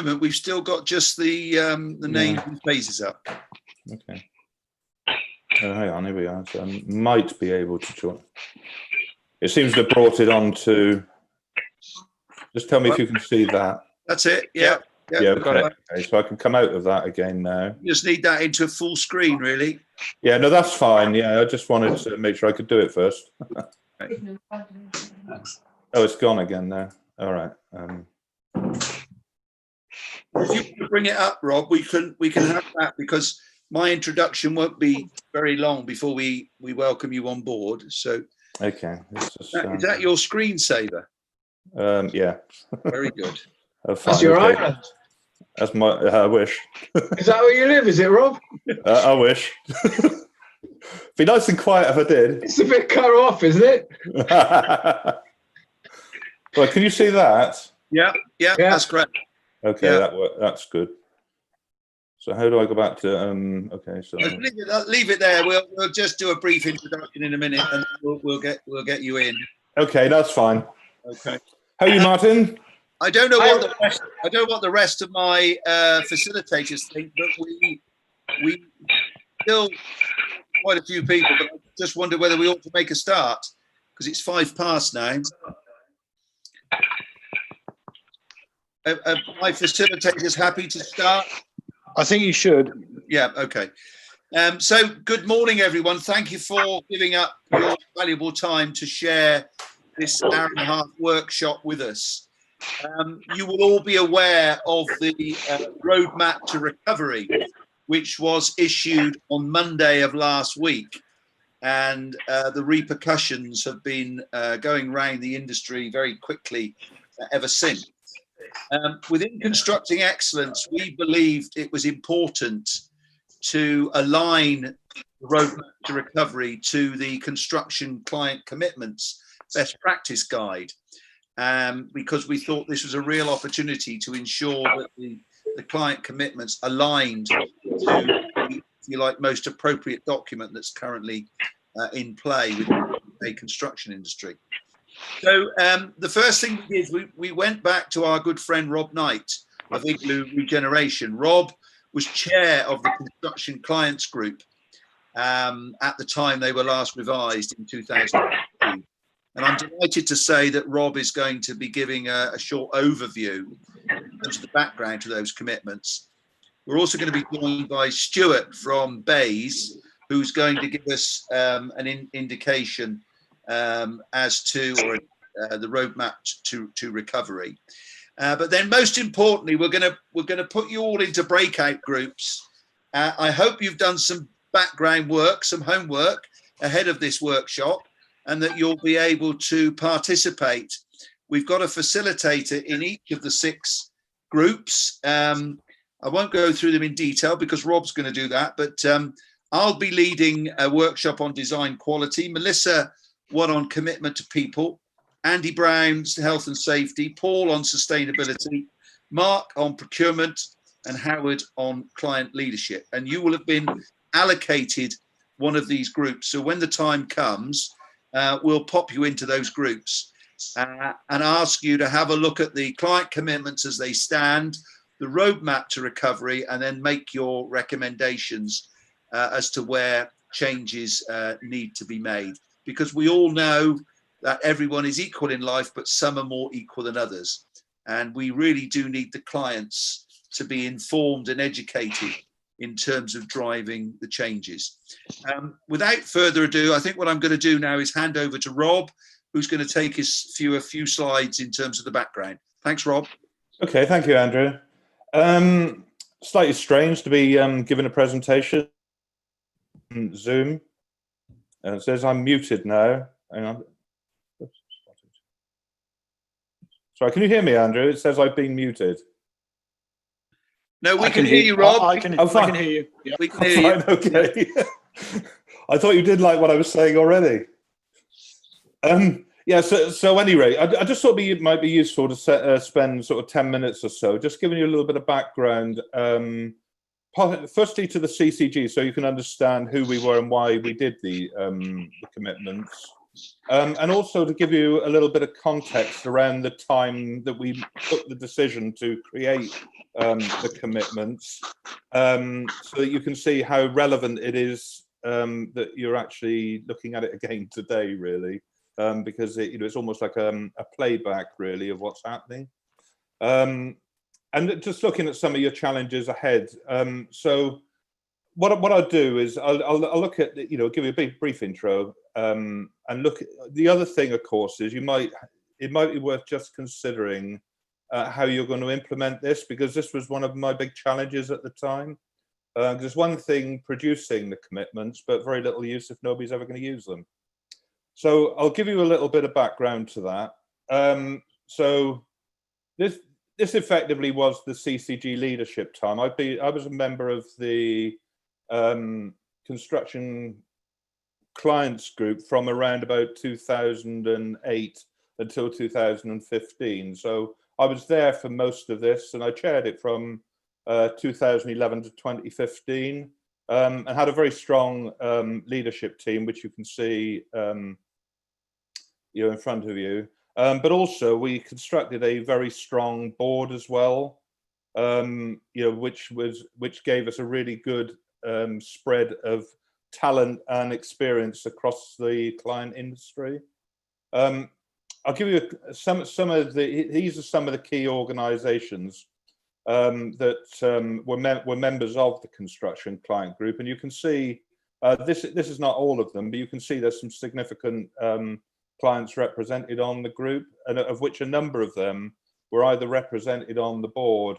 moment, we've still got just the names and faces up. Okay. Hang on, here we are. So I might be able to join. It seems to have brought it on to. Just tell me if you can see that. That's it. Yeah. Yeah. Okay. So I can come out of that again now. You just need that into a full screen, really. Yeah. No, that's fine. Yeah. I just wanted to make sure I could do it first. Oh, it's gone again now. All right. If you bring it up, Rob, we can have that, because my introduction won't be very long before we welcome you on board. So. Okay. Just, is that your screensaver? Yeah. Very good. That's your island. That's my. I wish. Is that where you live? Is it, Rob? I wish. Be nice and quiet if I did. It's a bit cut off, isn't it? Well, can you see that? Yeah, that's correct. Okay, that's good. So how do I go back to? Okay, so leave it there. We'll just do a brief introduction in a minute, and we'll get you in. Okay, that's fine. Okay. How are you, Martin? I don't know what the rest of my facilitators think, but we still quite a few people. But I just wonder whether we ought to make a start, because it's 5 past now. Are my facilitators happy to start? I think you should. Yeah. Okay. So good morning, everyone. Thank you for giving up your valuable time to share this hour-and-a-half workshop with us. You will all be aware of the roadmap to recovery, which was issued on Monday of last week, and the repercussions have been going around the industry very quickly ever since. Within Constructing Excellence, we believed it was important to align the roadmap to recovery to the construction client commitments best practice guide, because we thought this was a real opportunity to ensure that the client commitments aligned to the, if you like, most appropriate document that's currently in play with the construction industry. So the first thing we did, we went back to our good friend Rob Knight of Igloo Regeneration. Rob was chair of the Construction Clients Group at the time they were last revised in 2015. And I'm delighted to say that Rob is going to be giving a short overview of the background to those commitments. We're also going to be joined by Stuart from Bays, who's going to give us an indication as to the roadmap to recovery. But then, most importantly, we're going to put you all into breakout groups. I hope you've done some background work, some homework ahead of this workshop, and that you'll be able to participate. We've got a facilitator in each of the 6 groups. I won't go through them in detail because Rob's going to do that, but I'll be leading a workshop on design quality. Melissa, one on commitment to people. Andy Brown's health and safety. Paul on sustainability. Mark on procurement. And Howard on client leadership. And you will have been allocated one of these groups. So when the time comes, we'll pop you into those groups and ask you to have a look at the client commitments as they stand, the roadmap to recovery, and then make your recommendations as to where changes need to be made. Because we all know that everyone is equal in life, but some are more equal than others. And we really do need the clients to be informed and educated in terms of driving the changes. Without further ado, I think what I'm going to do now is hand over to Rob, who's going to take us through a few slides in terms of the background. Thanks, Rob. Okay, thank you, Andrew. Slightly strange to be given a presentation on Zoom. It says I'm muted now. Hang on. Sorry, can you hear me, Andrew? It says I've been muted. No, we can hear you, Rob. I can hear you. Yeah. We can hear you. Okay. I thought you did like what I was saying already. Yeah, so anyway, I just thought it might be useful to spend sort of 10 minutes or so, just giving you a little bit of background, firstly to the CCG, so you can understand who we were and why we did the commitments. And also to give you a little bit of context around the time that we took the decision to create the commitments, so that you can see how relevant it is that you're actually looking at it again today, really, because it's almost like a playback, really, of what's happening. And just looking at some of your challenges ahead. So what I'll do is I'll look at, give you a brief intro, and look at the other thing, of course, is it might be worth just considering how you're going to implement this, because this was one of my big challenges at the time. There's one thing producing the commitments, but very little use if nobody's ever going to use them. So I'll give you a little bit of background to that. So this effectively was the CCG leadership time. I was a member of the construction clients group from around about 2008 until 2015. So I was there for most of this, and I chaired it from 2011 to 2015, and had a very strong leadership team, which you can see in front of you. But also we constructed a very strong board as well, which gave us a really good spread of talent and experience across the client industry. I'll give you some of these are some of the key organisations that were members of the construction client group, and you can see this is not all of them, but you can see there's some significant clients represented on the group, and of which a number of them were either represented on the board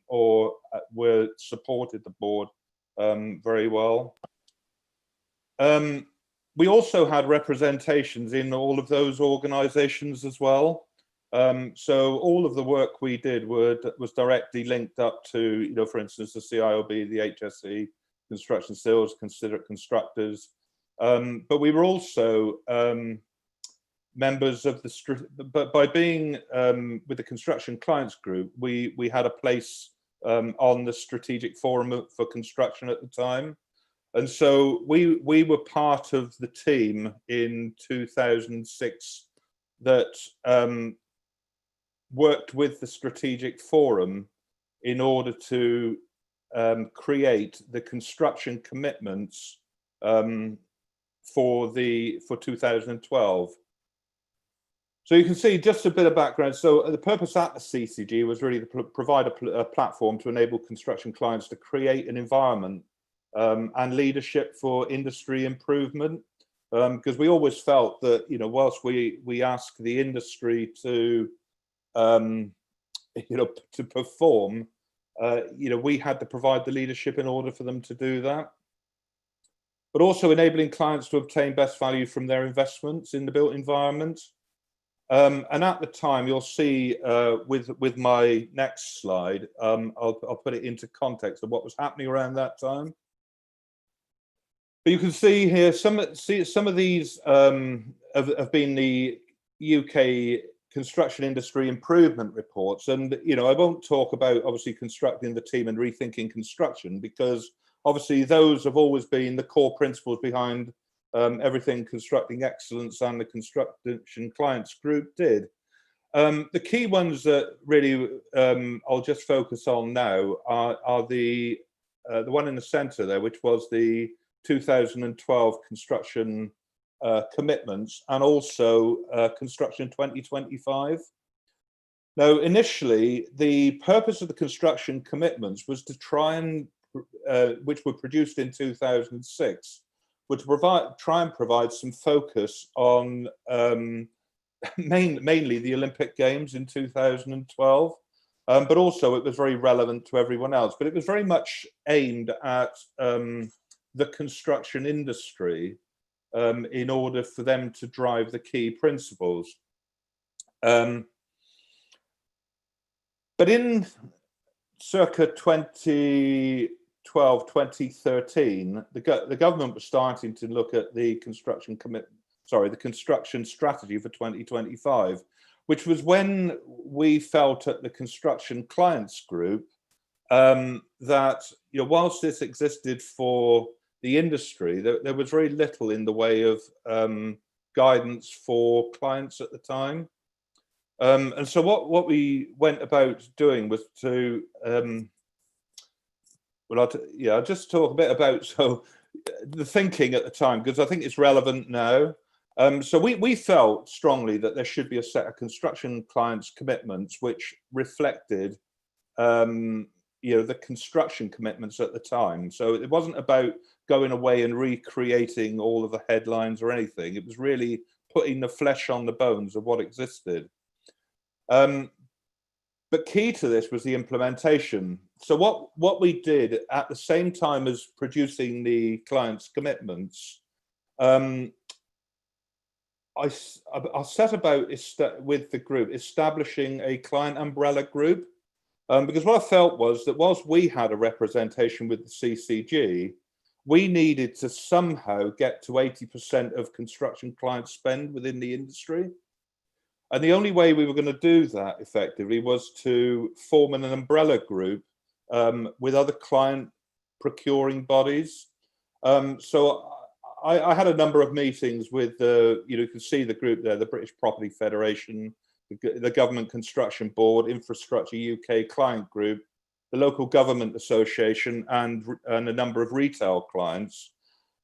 or were supported the board very well. We also had representations in all of those organisations as well. So all of the work we did was directly linked up to, for instance, the CIOB, the HSE, Construction Sales, Constructors. But we were also members of but by being with the Construction Clients Group, we had a place on the Strategic Forum for Construction at the time. And so we were part of the team in 2006 that worked with the Strategic Forum in order to create the construction commitments for 2012. So you can see just a bit of background. So the purpose at the CCG was really to provide a platform to enable construction clients to create an environment and leadership for industry improvement, because we always felt that, whilst we ask the industry to to perform, we had to provide the leadership in order for them to do that, but also enabling clients to obtain best value from their investments in the built environment. And at the time, you'll see with my next slide, I'll put it into context of what was happening around that time. But you can see here some of these have been the UK construction industry improvement reports, and I won't talk about obviously constructing the team and rethinking construction, because obviously those have always been the core principles behind everything Constructing Excellence and the Construction Clients Group did. The key ones that really I'll just focus on now are the one in the centre there, which was the 2012 construction commitments, and also Construction 2025. Now, initially, the purpose of the construction commitments was to try and, which were produced in 2006, were to try and provide some focus on mainly the Olympic Games in 2012, but also it was very relevant to everyone else. But it was very much aimed at the construction industry in order for them to drive the key principles. But in circa 2012, 2013, the government was starting to look at the construction strategy for 2025, which was when we felt at the Construction Clients Group that whilst this existed for the industry, there was very little in the way of guidance for clients at the time. And so what we went about doing was to, I'll just talk a bit about the thinking at the time, because I think it's relevant now. So we felt strongly that there should be a set of construction clients' commitments which reflected, the construction commitments at the time. So it wasn't about going away and recreating all of the headlines or anything. It was really putting the flesh on the bones of what existed. But key to this was the implementation. So what we did at the same time as producing the client's commitments, I set about with the group establishing a client umbrella group, because what I felt was that whilst we had a representation with the CCG, we needed to somehow get to 80% of construction client spend within the industry. And the only way we were going to do that effectively was to form an umbrella group with other client procuring bodies. So I had a number of meetings with you can see the group there, the British Property Federation, the Government Construction Board, Infrastructure UK Client Group, the Local Government Association, and a number of retail clients.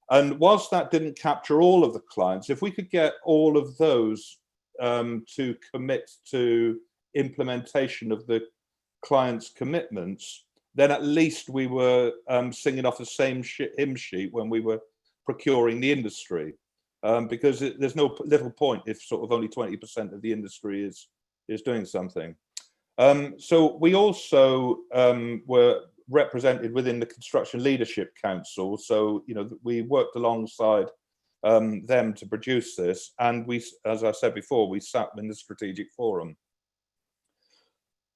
And whilst that didn't capture all of the clients, if we could get all of those to commit to implementation of the client's commitments, then at least we were singing off the same hymn sheet when we were procuring the industry, because there's no little point if sort of only 20% of the industry is doing something. So we also were represented within the Construction Leadership Council. So, we worked alongside them to produce this, and we, as I said before, we sat in the strategic forum.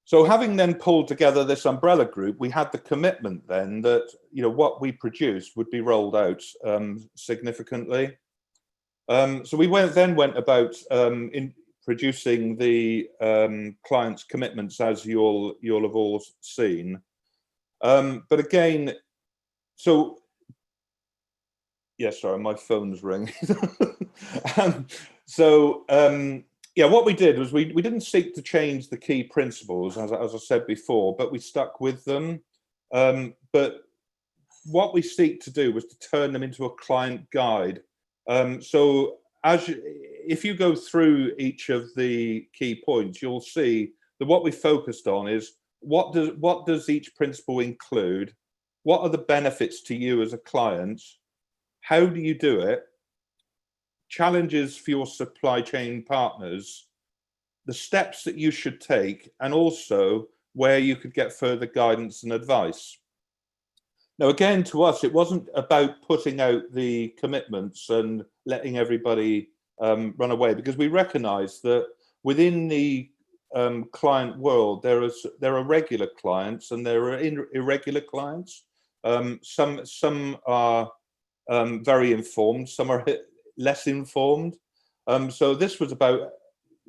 So having then pulled together this umbrella group, we had the commitment then that what we produced would be rolled out significantly. So we then went about in producing the client's commitments, as you'll have all seen. But again, so sorry, my phone's ringing. What we did was we didn't seek to change the key principles, as I said before, but we stuck with them. But what we seek to do was to turn them into a client guide. So if you go through each of the key points, you'll see that what we focused on is what does each principle include? What are the benefits to you as a client? How do you do it? Challenges for your supply chain partners, the steps that you should take, and also where you could get further guidance and advice. Now, again, to us, it wasn't about putting out the commitments and letting everybody run away, because we recognize that within the client world, there are regular clients and there are irregular clients. Some are very informed, some are less informed. So this was about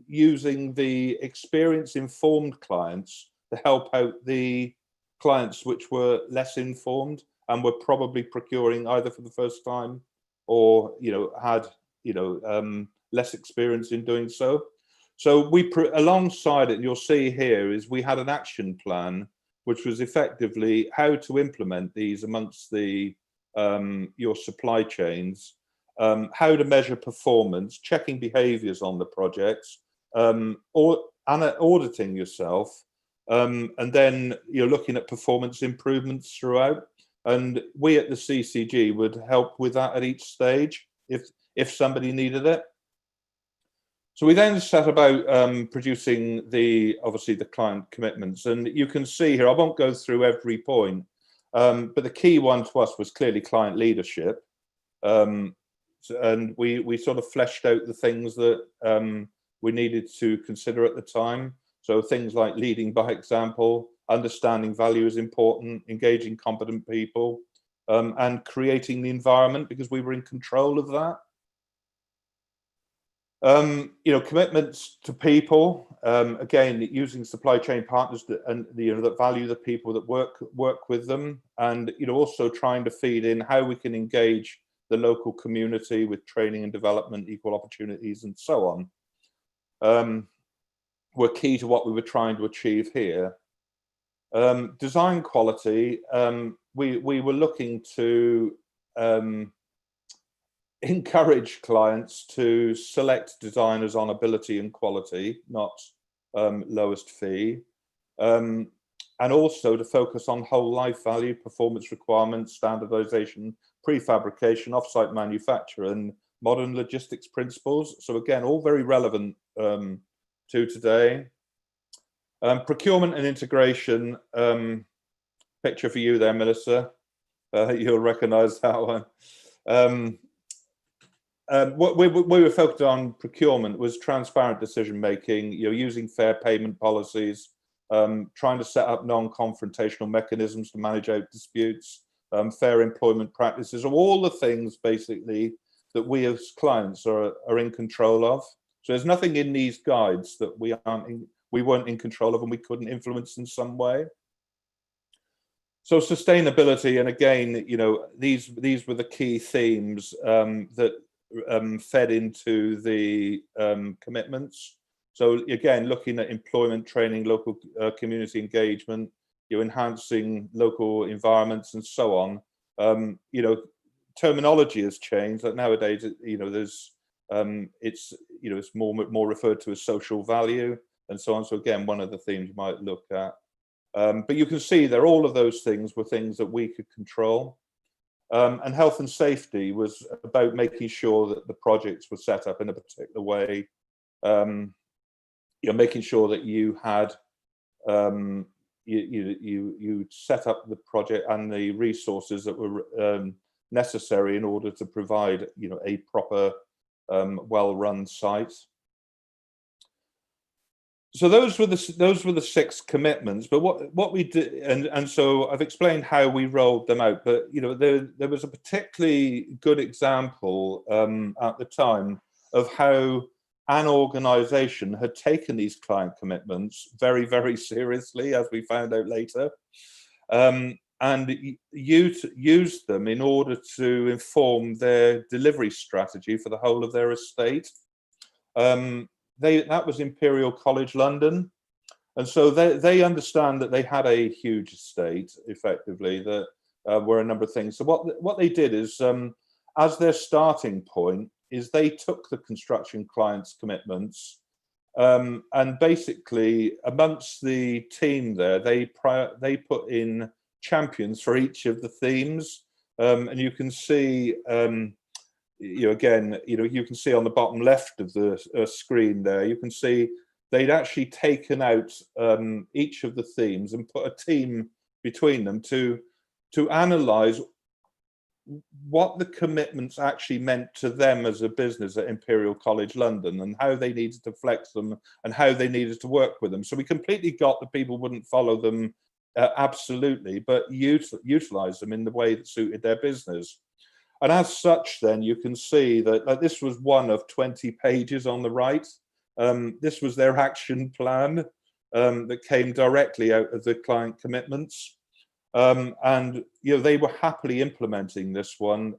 using the experience-informed clients to help out the clients which were less informed and were probably procuring either for the first time or had less experience in doing so. So alongside it, you'll see here is we had an action plan which was effectively how to implement these amongst the your supply chains, how to measure performance, checking behaviours on the projects, auditing yourself, and then you're looking at performance improvements throughout. And we at the CCG would help with that at each stage if somebody needed it. So we then set about producing obviously the client commitments, and you can see here, I won't go through every point, but the key one to us was clearly client leadership. And we sort of fleshed out the things that we needed to consider at the time. So things like leading by example, understanding value is important, engaging competent people, and creating the environment, because we were in control of that. Commitments to people, again, using supply chain partners that value the people that work with them, and also trying to feed in how we can engage the local community with training and development, equal opportunities, and so on, were key to what we were trying to achieve here. Design quality, we were looking to encourage clients to select designers on ability and quality, not lowest fee, and also to focus on whole life value, performance requirements, standardization, prefabrication, offsite manufacture, and modern logistics principles. So again, all very relevant to today. Procurement and integration, picture for you there, Melissa. You'll recognize that one. What we were focused on procurement was transparent decision making, using fair payment policies, trying to set up non-confrontational mechanisms to manage out disputes, fair employment practices, all the things basically that we as clients are in control of. So there's nothing in these guides that we weren't in control of and we couldn't influence in some way. So sustainability, and again, these were the key themes that fed into the commitments. So again, looking at employment training, local community engagement, enhancing local environments, and so on. Terminology has changed. Like nowadays, there's it's more referred to as social value and so on. So again, one of the themes you might look at. But you can see there, all of those things were things that we could control. And health and safety was about making sure that the projects were set up in a particular way. Making sure that you had you set up the project and the resources that were necessary in order to provide a proper well-run site. So those were the 6 commitments. But what we did, and so I've explained how we rolled them out. But there was a particularly good example at the time of how an organisation had taken these client commitments very, very seriously, as we found out later, and used them in order to inform their delivery strategy for the whole of their estate. That was Imperial College London, and so they understand that they had a huge estate, effectively, that were a number of things. So what they did is, as their starting point, is they took the construction clients' commitments, and basically amongst the team there, they put in champions for each of the themes, and you can see. Again, you can see on the bottom left of the screen there, you can see they'd actually taken out each of the themes and put a team between them to analyze what the commitments actually meant to them as a business at Imperial College London, and how they needed to flex them and how they needed to work with them. So we completely got that people wouldn't follow them absolutely, but utilize them in the way that suited their business. And as such, then you can see that this was one of 20 pages on the right. This was their action plan that came directly out of the client commitments, and they were happily implementing this one,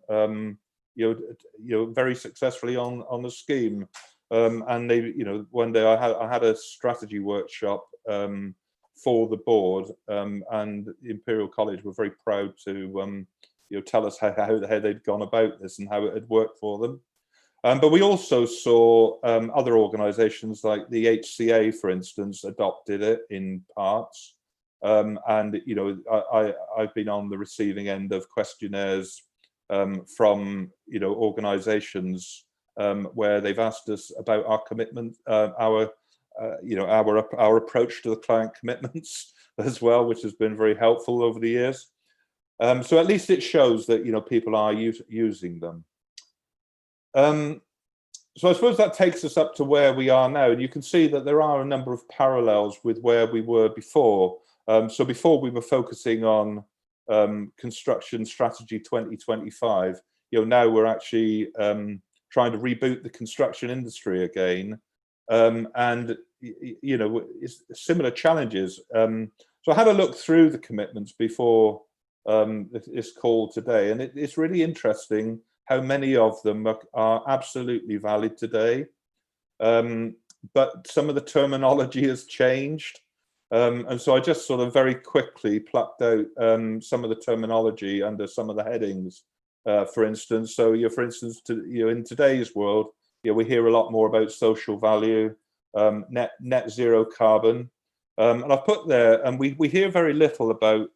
very successfly on the scheme. And they, one day I had a strategy workshop for the board, and Imperial College were very proud to. Tell us how they'd gone about this and how it had worked for them. But we also saw other organisations like the HCA, for instance, adopted it in parts. And I've been on the receiving end of questionnaires from organisations where they've asked us about our commitment, our approach to the client commitments as well, which has been very helpful over the years. So at least it shows that people are using them. So I suppose that takes us up to where we are now, and you can see that there are a number of parallels with where we were before. So before we were focusing on construction strategy 2025. Now we're actually trying to reboot the construction industry again, and it's similar challenges. So I had a look through the commitments before this call today, and it's really interesting how many of them are absolutely valid today. But some of the terminology has changed. And so I just sort of very quickly plucked out some of the terminology under some of the headings, for instance. So, for instance, in today's world, we hear a lot more about social value, net zero carbon. And I've put there, and we hear very little about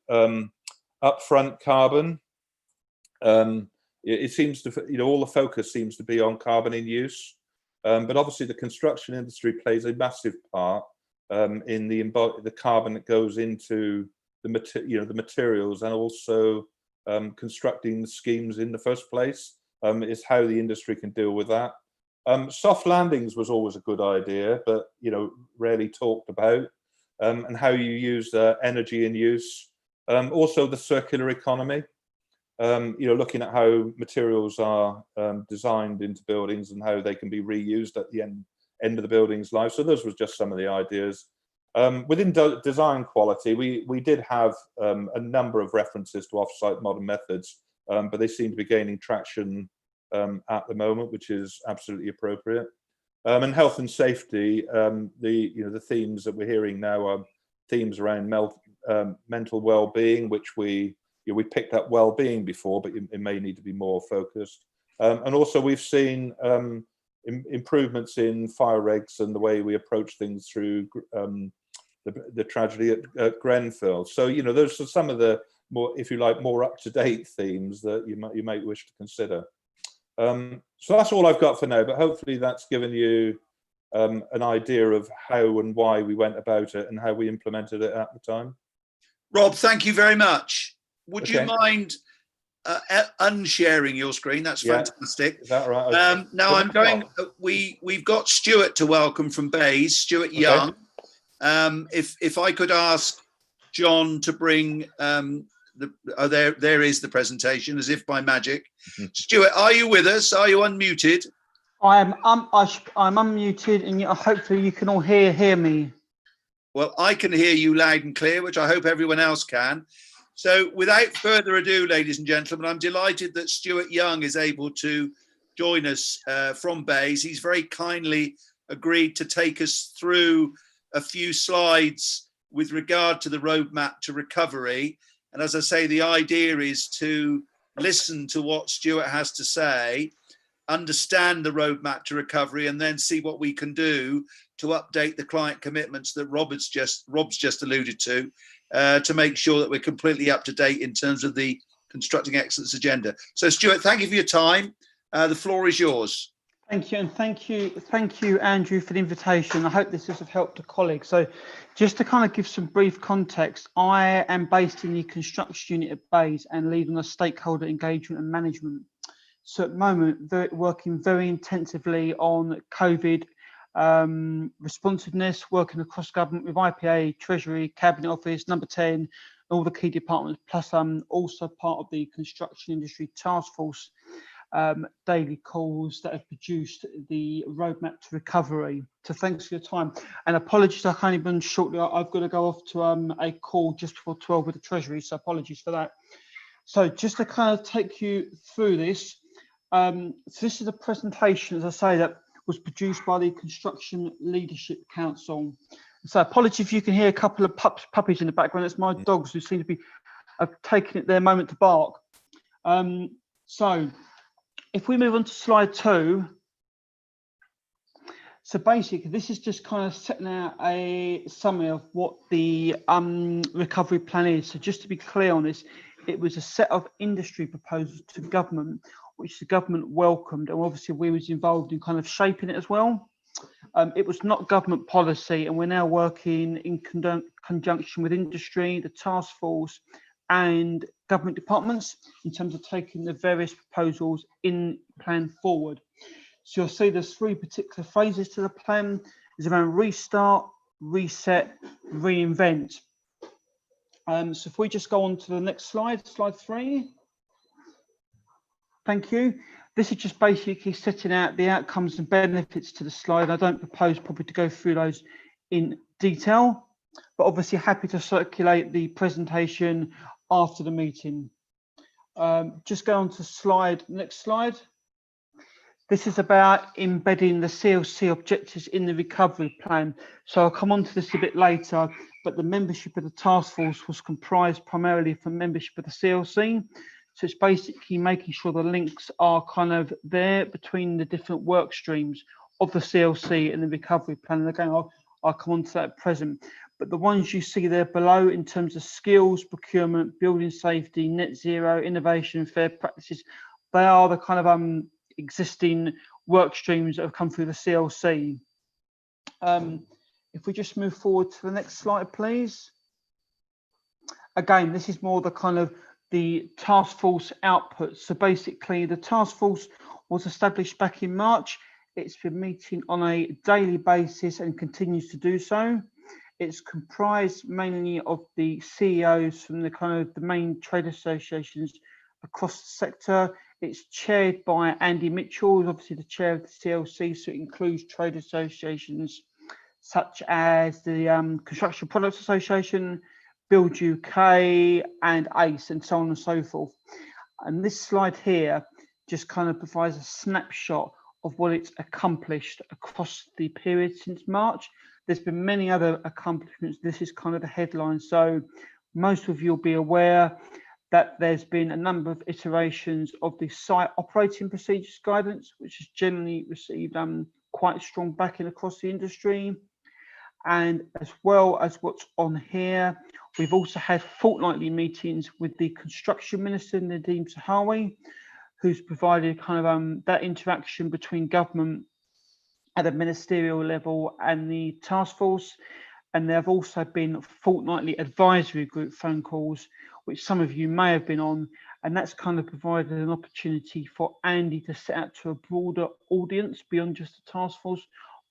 upfront carbon. It seems to, all the focus seems to be on carbon in use. But obviously the construction industry plays a massive part in the carbon that goes into the materials, and also constructing the schemes in the first place is how the industry can deal with that. Soft landings was always a good idea, but rarely talked about, and how you use energy in use. Also the circular economy. Looking at how materials are designed into buildings and how they can be reused at the end of the building's life. So those were just some of the ideas. Within design quality, we did have a number of references to off-site modern methods, but they seem to be gaining traction at the moment, which is absolutely appropriate. And health and safety, the themes that we're hearing now are themes around mental well-being, which we picked up well-being before, but it may need to be more focused. And also we've seen improvements in fire regs and the way we approach things through the tragedy at Grenfell. So, those are some of the more, if you like, more up-to-date themes that you might wish to consider. So that's all I've got for now, but hopefully that's given you an idea of how and why we went about it and how we implemented it at the time. Rob, thank you very much. Would Okay. you mind unsharing your screen? That's fantastic. Is that right? Now I'm going. We've got Stuart to welcome from Bays, Stuart Young. If I could ask John to bring there is the presentation, as if by magic. Stuart, are you with us? Are you unmuted? I'm unmuted, and hopefully you can all hear me. Well, I can hear you loud and clear, which I hope everyone else can. So without further ado, ladies and gentlemen, I'm delighted that Stuart Young is able to join us from Bays. He's very kindly agreed to take us through a few slides with regard to the roadmap to recovery. And as I say, the idea is to listen to what Stuart has to say, understand the roadmap to recovery, and then see what we can do to update the client commitments that Rob's just alluded to make sure that we're completely up to date in terms of the Constructing Excellence agenda. So, Stuart, thank you for your time. The floor is yours. Thank you, and thank you, Andrew, for the invitation. I hope this has helped a colleague. So, just to kind of give some brief context, I am based in the construction unit at Bays and leading the stakeholder engagement and management. So, at the moment, working very intensively on COVID responsiveness, working across government with IPA, Treasury, Cabinet Office, Number 10, all the key departments, plus also part of the construction industry task force daily calls that have produced the roadmap to recovery. So thanks for your time, and apologies, I can't even shortly. I've got to go off to a call just before 12 with the Treasury, so apologies for that. So just to kind of take you through this, so this is a presentation, as I say, that was produced by the Construction Leadership Council. So apologies if you can hear a couple of puppies in the background. It's my dogs who seem to be taking it their moment to bark. So if we move on to slide 2. So basically, this is just kind of setting out a summary of what the recovery plan is. So just to be clear on this, it was a set of industry proposals to government, which the government welcomed, and obviously we was involved in kind of shaping it as well. It was not government policy, and we're now working in conjunction with industry, the task force, and government departments in terms of taking the various proposals in plan forward. So you'll see there's 3 particular phases to the plan. It's around restart, reset, reinvent. So if we just go on to the next slide, slide 3. Thank you. This is just basically setting out the outcomes and benefits to the slide. I don't propose probably to go through those in detail, but obviously happy to circulate the presentation after the meeting. Just go on to next slide. This is about embedding the CLC objectives in the recovery plan. So I'll come on to this a bit later, but the membership of the task force was comprised primarily from membership of the CLC. So it's basically making sure the links are kind of there between the different work streams of the CLC and the recovery plan. And again, I'll come on to that at present. But the ones you see there below in terms of skills, procurement, building safety, net zero, innovation, fair practices, they are the kind of existing work streams that have come through the CLC. If we just move forward to the next slide, please. Again, this is more the kind of the task force output. So basically the task force was established back in March. It's been meeting on a daily basis and continues to do so. It's comprised mainly of the CEOs from the kind of the main trade associations across the sector. It's chaired by Andy Mitchell, who's obviously the chair of the CLC, so it includes trade associations such as the Construction Products Association, Build UK, and ACE, and so on and so forth. And this slide here just kind of provides a snapshot of what it's accomplished across the period since March. There's been many other accomplishments. This is kind of the headline. So most of you will be aware that there's been a number of iterations of the site operating procedures guidance, which has generally received quite strong backing across the industry. And as well as what's on here, we've also had fortnightly meetings with the Construction Minister, Nadeem Sahawi, who's provided kind of that interaction between government at a ministerial level and the task force. And there have also been fortnightly advisory group phone calls, which some of you may have been on, and that's kind of provided an opportunity for Andy to set out to a broader audience beyond just the task force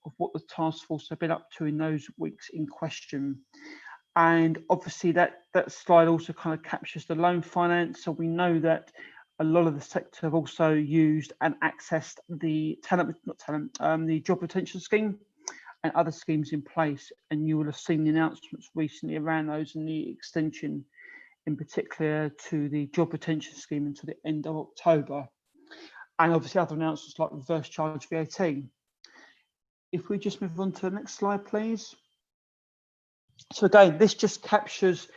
of what the task force have been up to in those weeks in question. And obviously that slide also kind of captures the loan finance. So we know that a lot of the sector have also used and accessed the the job retention scheme and other schemes in place. And you will have seen the announcements recently around those and the extension in particular to the job retention scheme until the end of October. And obviously other announcements like reverse charge VAT. If we just move on to the next slide, please. So again, this just captures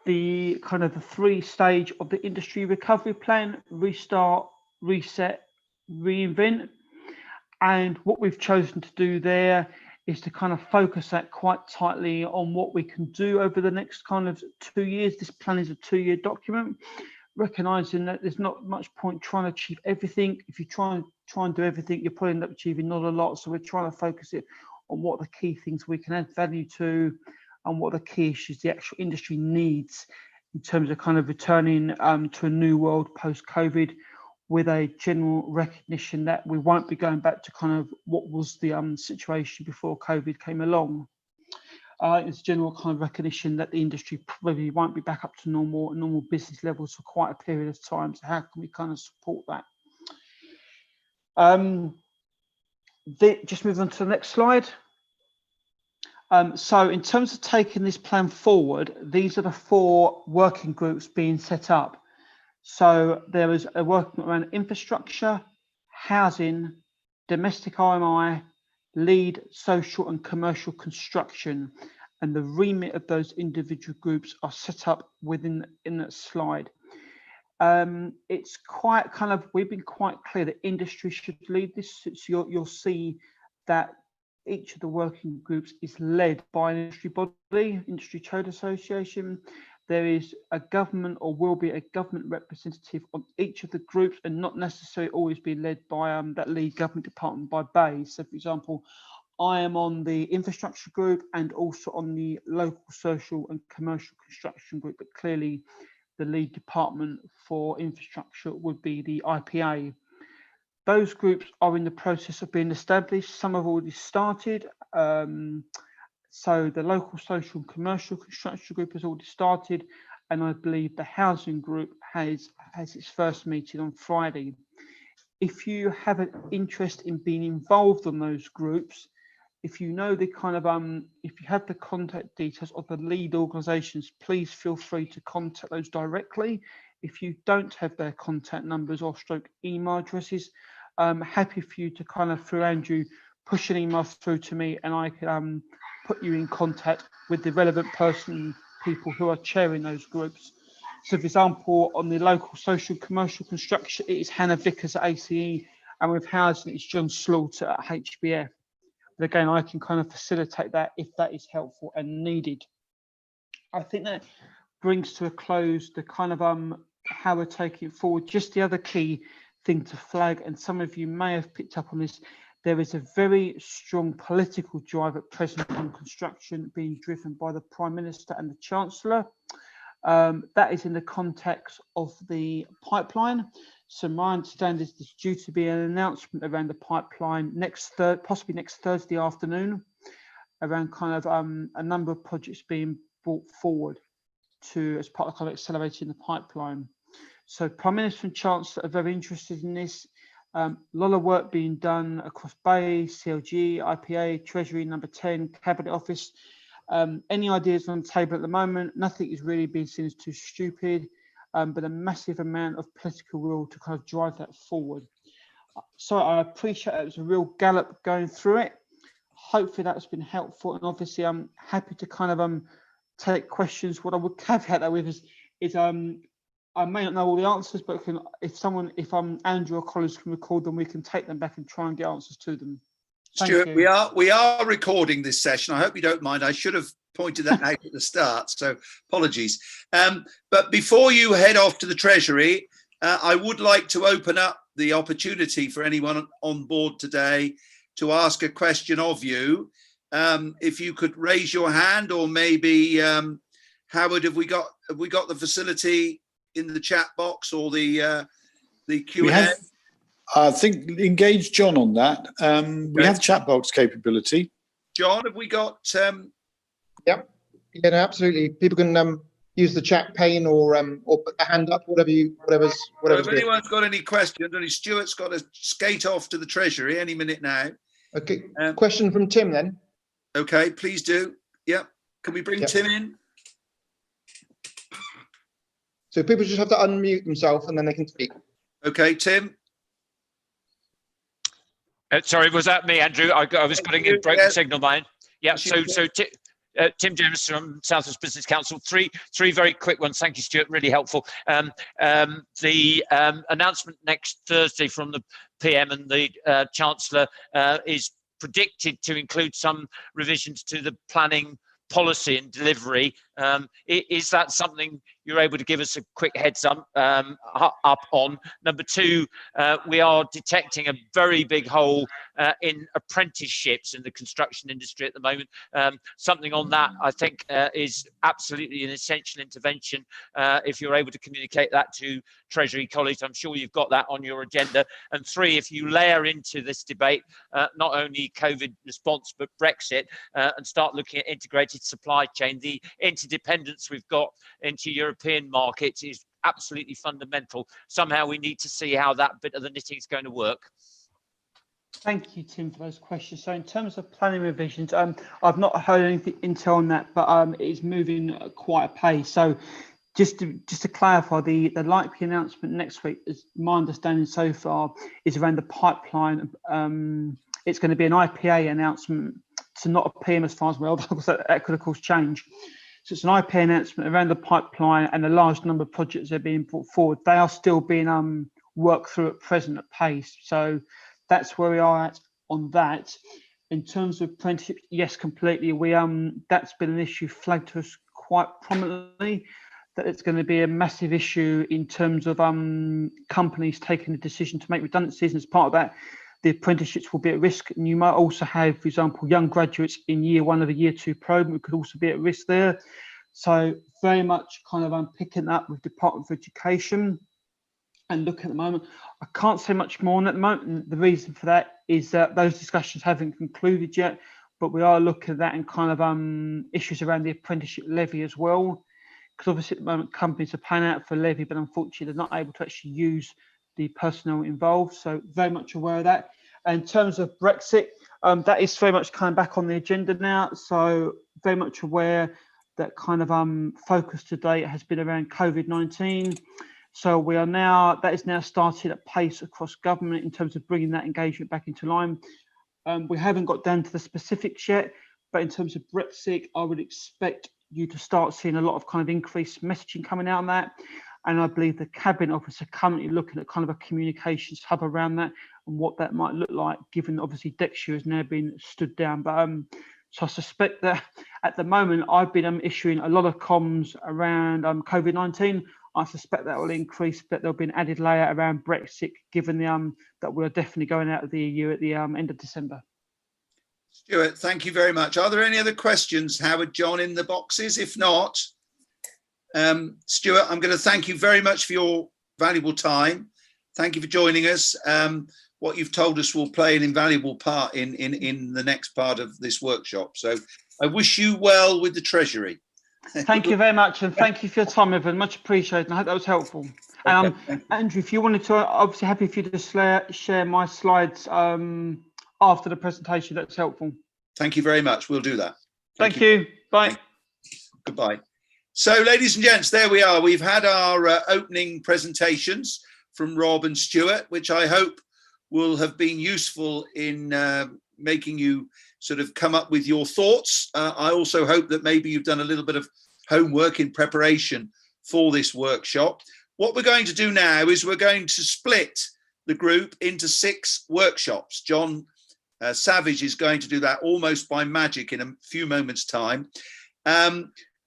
the kind of the 3-stage of the industry recovery plan: restart, reset, reinvent. And what we've chosen to do there is to kind of focus that quite tightly on what we can do over the next kind of 2 years. This plan is a 2-year document, recognizing that there's not much point trying to achieve everything. If you try and do everything, you'll probably end up achieving not a lot. So we're trying to focus it on what the key things we can add value to and what the key issues the actual industry needs in terms of kind of returning to a new world post-COVID, with a general recognition that we won't be going back to kind of what was the situation before COVID came along. It's a general kind of recognition that the industry probably won't be back up to normal business levels for quite a period of time. So how can we kind of support that? Just move on to the next slide. So in terms of taking this plan forward, these are the 4 working groups being set up. So there is a working around infrastructure, housing, domestic RMI, lead, social and commercial construction, and the remit of those individual groups are set up in that slide. It's quite kind of, we've been quite clear that industry should lead this. So you'll see that each of the working groups is led by an industry body, industry trade association. There is a government or will be a government representative on each of the groups, and not necessarily always be led by that lead government department by bay. So for example, I am on the infrastructure group and also on the local social and commercial construction group, but clearly the lead department for infrastructure would be the IPA. Those groups are in the process of being established. Some have already started. So the local social and commercial construction group has already started, and I believe the housing group has its first meeting on Friday. If you have an interest in being involved in those groups, if you know the kind of if you have the contact details of the lead organisations, please feel free to contact those directly if you don't have their contact numbers or stroke email addresses, happy for you to kind of, through Andrew, push an email through to me, and I can put you in contact with the relevant people who are chairing those groups. So, for example, on the local social commercial construction, it is Hannah Vickers at ACE, and with housing, it's John Slaughter at HBF. But again, I can kind of facilitate that if that is helpful and needed. I think that brings to a close the kind of how we're taking it forward. Just the other key thing to flag, and some of you may have picked up on this, there is a very strong political drive at present on construction being driven by the Prime Minister and the Chancellor. That is in the context of the pipeline. So my understanding is there's due to be an announcement around the pipeline possibly next Thursday afternoon, around kind of a number of projects being brought forward as part of kind of accelerating the pipeline. So Prime Minister and Chancellor are very interested in this. A lot of work being done across BAE, CLG, IPA, Treasury, Number 10, Cabinet Office. Any ideas on the table at the moment? Nothing is really being seen as too stupid, but a massive amount of political will to kind of drive that forward. So I appreciate it was a real gallop going through it. Hopefully that's been helpful, and obviously I'm happy to kind of take questions. What I would caveat that with is I may not know all the answers, but if Andrew or Collins can record them, we can take them back and try and get answers to them. Stuart, we are recording this session. I hope you don't mind. I should have pointed that out at the start, so apologies. But before you head off to the Treasury, I would like to open up the opportunity for anyone on board today to ask a question of you. If you could raise your hand, or maybe Howard, have we got the facility in the chat box or the Q&A? I think engage John on that. We have chat box capability. John, have we got? Yep. Yeah, no, absolutely. People can use the chat pane or put their hand up, whatever's If good. anyone's got any questions, only Stuart's got to skate off to the Treasury any minute now. Okay. Question from Tim then. Okay, please do. Yep. Can we bring Tim in? So people just have to unmute themselves and then they can speak. Okay, Tim. Sorry, was that me, Andrew? I was putting in broken signal line. Yeah. So Tim James from South West Business Council. Three very quick ones. Thank you, Stuart. Really helpful. The announcement next Thursday from the PM and the Chancellor is predicted to include some revisions to the planning policy and delivery. Is that something you're able to give us a quick heads up on? Number two, we are detecting a very big hole in apprenticeships in the construction industry at the moment. Something on that, I think, is absolutely an essential intervention. If you're able to communicate that to Treasury colleagues, I'm sure you've got that on your agenda. And three, if you layer into this debate not only COVID response but Brexit, and start looking at integrated supply chain, the interdependence we've got into European markets is absolutely fundamental. Somehow we need to see how that bit of the knitting is going to work. Thank you, Tim, for those questions. So in terms of planning revisions, I've not heard anything intel on that, but it is moving at quite a pace. So just to clarify, the likely announcement next week, is my understanding so far, is around the pipeline. It's going to be an IPA announcement, so not a PM as far as well, because that could of course change. So it's an IPA announcement around the pipeline, and a large number of projects that are being brought forward. They are still being worked through at present at pace. So that's where we are at on that. In terms of apprenticeship, yes, completely. That's been an issue flagged to us quite prominently, that it's going to be a massive issue in terms of companies taking the decision to make redundancies, and as part of that, the apprenticeships will be at risk. And you might also have, for example, young graduates in year one of a year two program who could also be at risk there. So very much kind of picking up with Department of Education and looking at the moment. I can't say much more on at the moment. The reason for that is that those discussions haven't concluded yet, but we are looking at that and kind of issues around the apprenticeship levy as well. Because obviously at the moment companies are paying out for levy, but unfortunately they're not able to actually use the personnel involved. So very much aware of that. And in terms of Brexit, that is very much coming back on the agenda now. So very much aware that kind of focus today has been around COVID-19. So that is now started at pace across government in terms of bringing that engagement back into line. We haven't got down to the specifics yet, but in terms of Brexit, I would expect you to start seeing a lot of kind of increased messaging coming out on that. And I believe the Cabinet Office are currently looking at kind of a communications hub around that and what that might look like, given obviously Dexter has now been stood down. But so I suspect that at the moment I've been issuing a lot of comms around COVID-19. I suspect that will increase, but there'll be an added layer around Brexit, given that we're definitely going out of the EU at the end of December. Stuart, thank you very much. Are there any other questions, Howard, John, in the boxes? If not, Stuart, I'm going to thank you very much for your valuable time. Thank you for joining us. What you've told us will play an invaluable part in the next part of this workshop. So I wish you well with the Treasury. Thank you very much, and thank you for your time, Evan. Much appreciated. I hope that was helpful. And Andrew, if you wanted to, obviously happy for you to share my slides after the presentation. That's helpful. Thank you very much. We'll do that. Thank you. Bye. Goodbye. So, ladies and gents, there we are. We've had our opening presentations from Rob and Stuart, which I hope will have been useful in making you sort of come up with your thoughts. I also hope that maybe you've done a little bit of homework in preparation for this workshop. What we're going to do now is we're going to split the group into 6 workshops. John Savage is going to do that almost by magic in a few moments' time.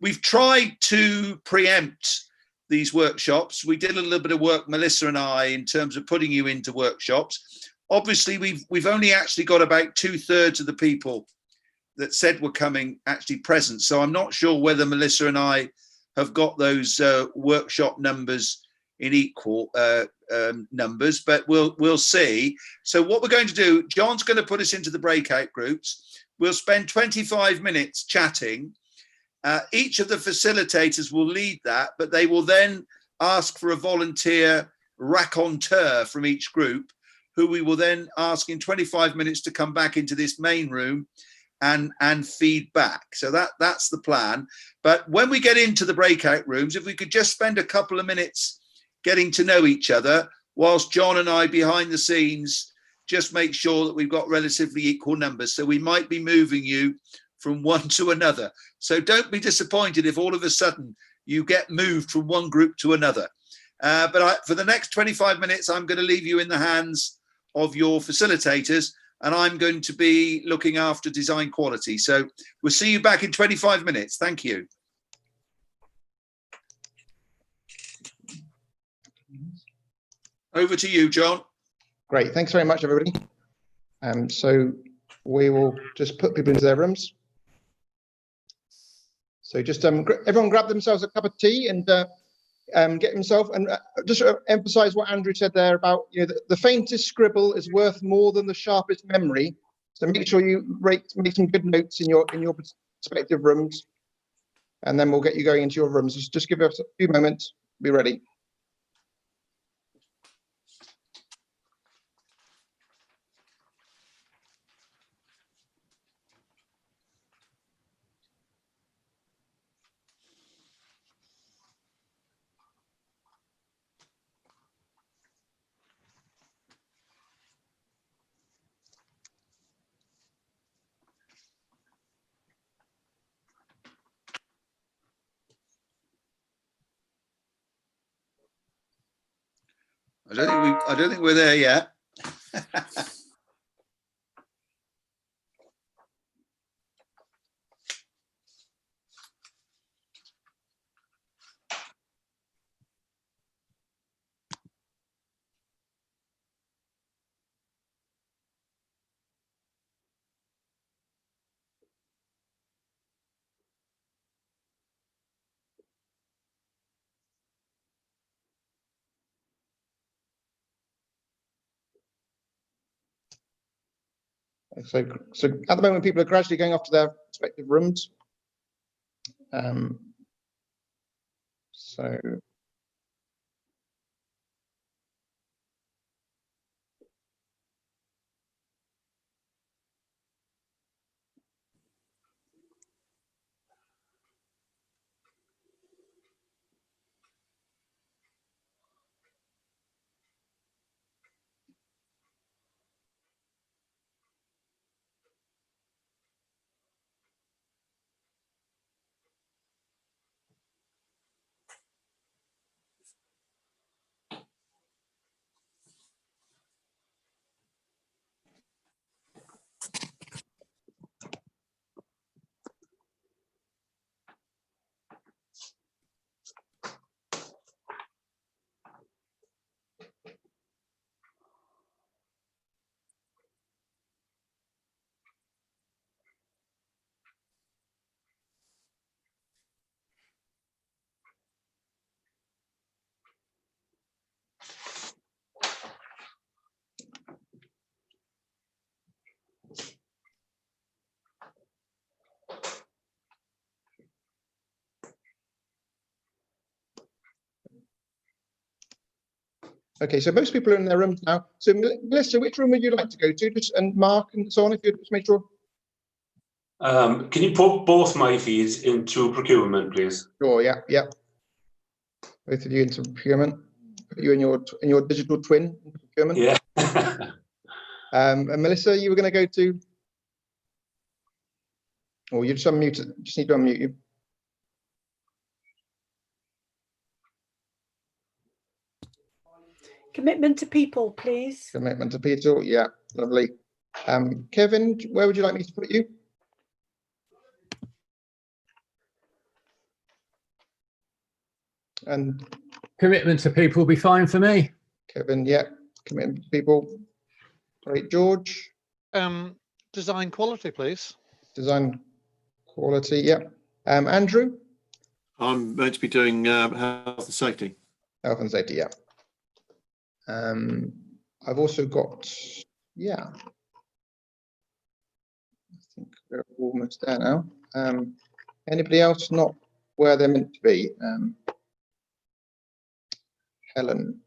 We've tried to preempt these workshops. We did a little bit of work, Melissa and I, in terms of putting you into workshops. Obviously, we've only actually got about 2/3 of the people that said were coming actually present. So I'm not sure whether Melissa and I have got those workshop numbers in equal numbers, but we'll see. So what we're going to do, John's going to put us into the breakout groups. We'll spend 25 minutes chatting. Each of the facilitators will lead that, but they will then ask for a volunteer raconteur from each group, who we will then ask in 25 minutes to come back into this main room and feed back. So that's the plan. But when we get into the breakout rooms, if we could just spend a couple of minutes getting to know each other, whilst John and I behind the scenes just make sure that we've got relatively equal numbers. So we might be moving you from one to another. So don't be disappointed if all of a sudden you get moved from one group to another. For the next 25 minutes, I'm going to leave you in the hands of your facilitators, and I'm going to be looking after design quality. So we'll see you back in 25 minutes. Thank you. Over to you, John. Great. Thanks very much, everybody. So we will just put people into their rooms. So just everyone grab themselves a cup of tea and get himself, and just emphasize what Andrew said there about, the faintest scribble is worth more than the sharpest memory. So make sure you make some good notes in your respective rooms, and then we'll get you going into your rooms. Just give us a few moments. Be ready. I don't think we're there yet. So at the moment, people are gradually going off to their respective rooms. So Okay, so most people are in their rooms now. So Melissa, which room would you like to go to? Just, and Mark and so on, if you just make sure. Can you put both my feeds into procurement, please? Sure, yeah, yeah. Both of you into procurement. Put you in your digital twin into procurement. Yeah. And Melissa, you were going to go to. Oh, you just unmute. Just need to unmute you. Commitment to people, please. Commitment to people. Yeah, lovely. Kevin, where would you like me to put you? And Commitment to people will be fine for me. Kevin, yeah, commitment to people. Great, George. Design quality, please. Design quality, yeah. Andrew. I'm meant to be doing health and safety. Health and safety, yeah. I've also got, yeah. I think we're almost there now. Anybody else not where they're meant to be? Helen.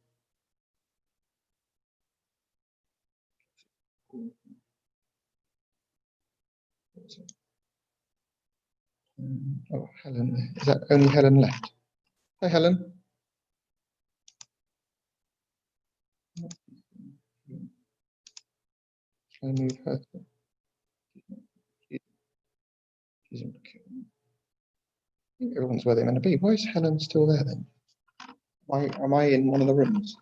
Oh, Helen. Is that only Helen left? Hi, Helen. I move her. She's in procurement. I think everyone's where they're meant to be. Why is Helen still there then? Why am I in one of the rooms?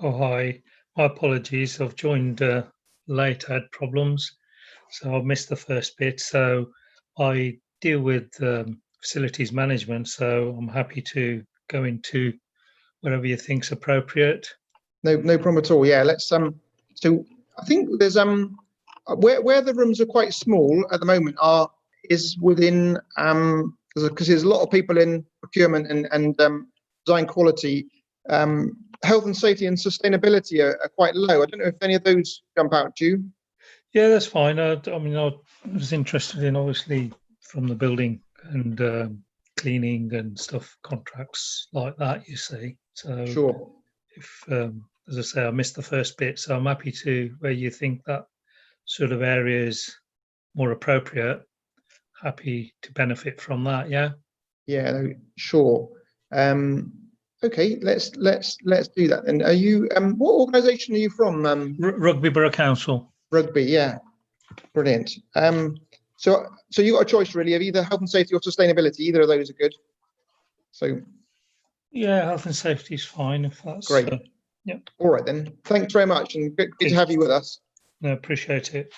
Oh, hi. My apologies. I've joined late, I had problems, so I missed the first bit. So I deal with facilities management, so I'm happy to go into whatever you think's appropriate. No problem at all. Yeah, let's so I think there's where the rooms are quite small at the moment is within because there's a lot of people in procurement and design quality. Health and safety and sustainability are quite low. I don't know if any of those jump out to you. Yeah, that's fine. I mean, I was interested in obviously from the building and cleaning and stuff, contracts like that, you see. So Sure. if, as I say, I missed the first bit, so I'm happy to, where you think that sort of area is more appropriate, happy to benefit from that, yeah? Yeah, no, sure. Okay, let's do that. And are you what organisation are you from? Rugby Borough Council. Rugby, yeah, brilliant. So you got a choice really of either health and safety or sustainability. Either of those are good. So yeah, health and safety is fine if that's great. Yeah. All right then. Thanks very much, and good to have you with us. No, appreciate it.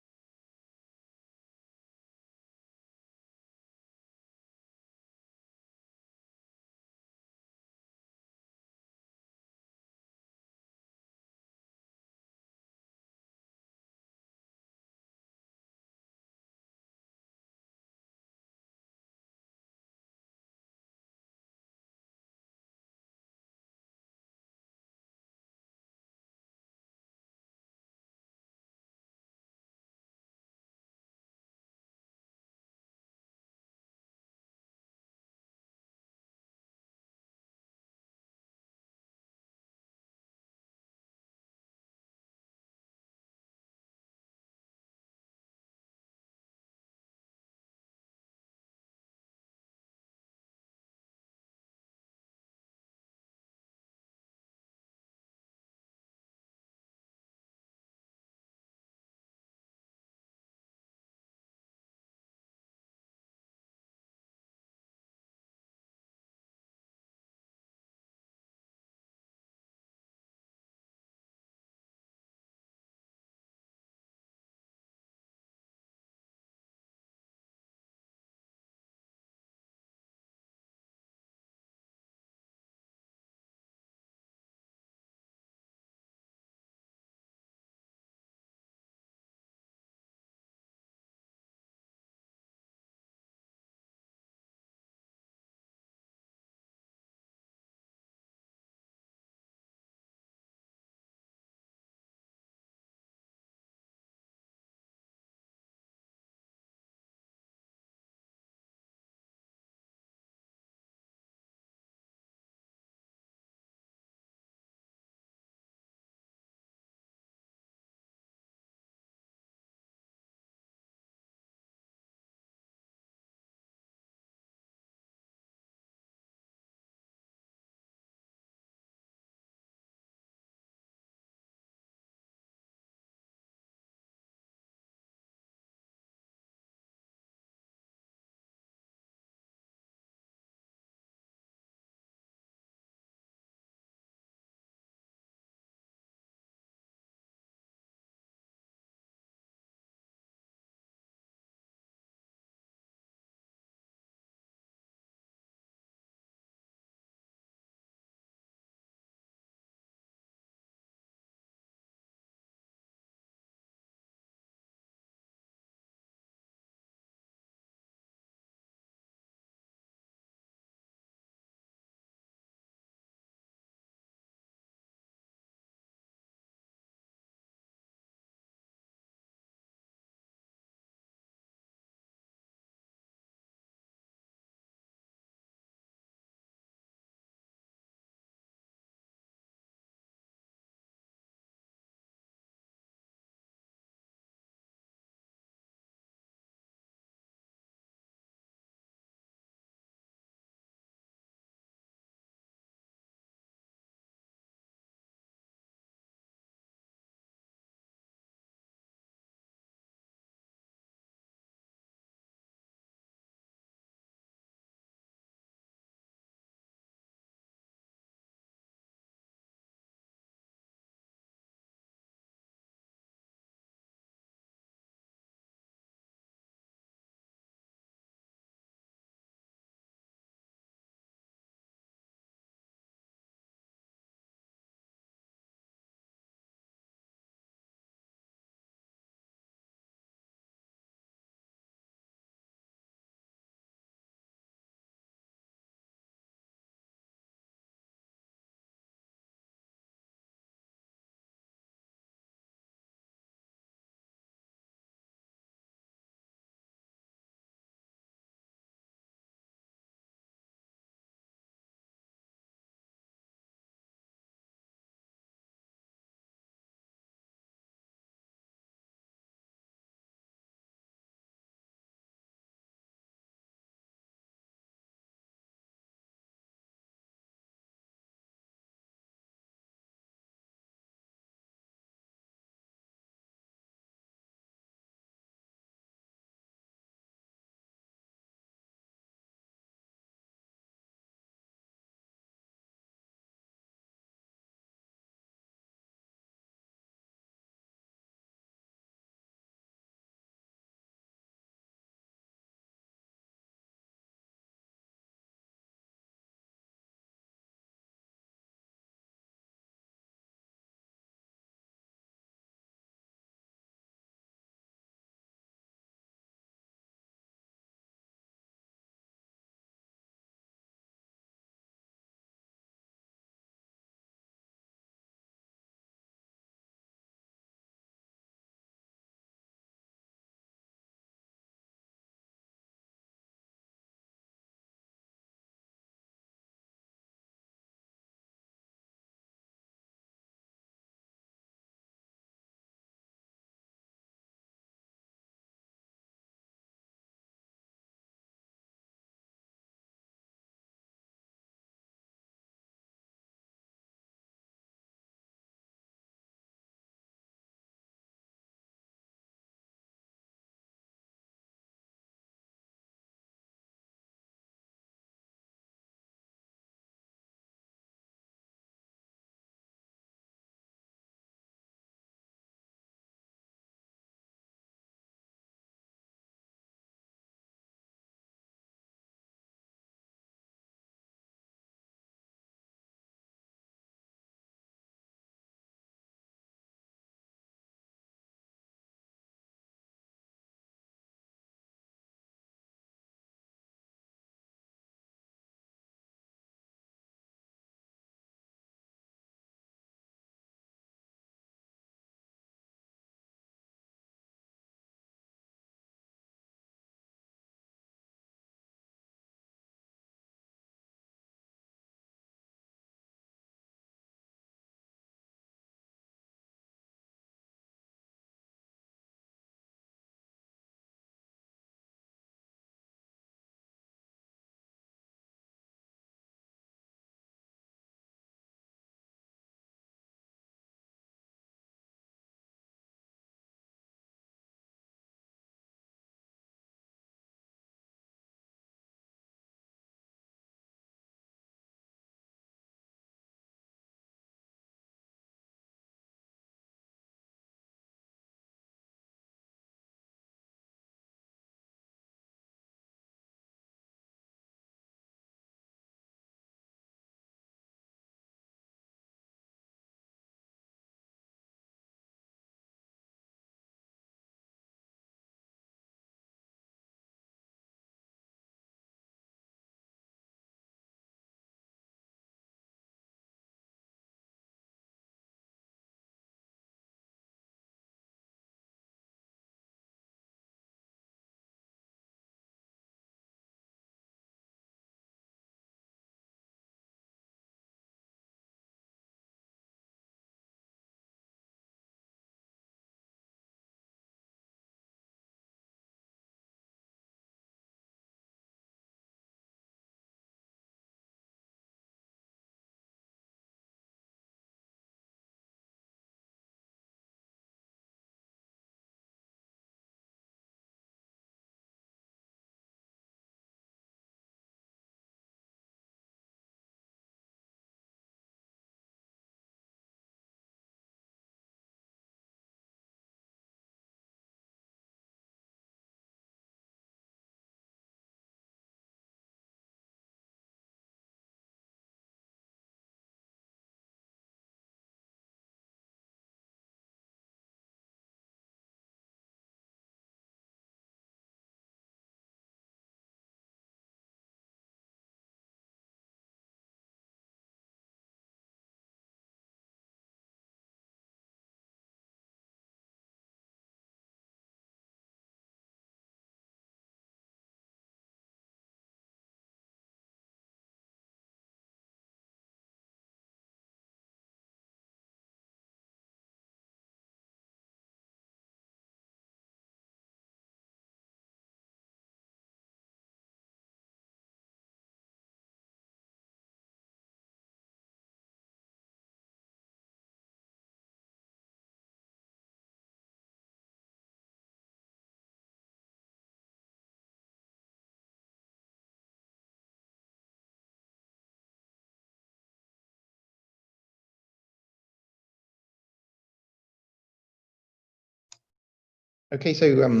Okay, so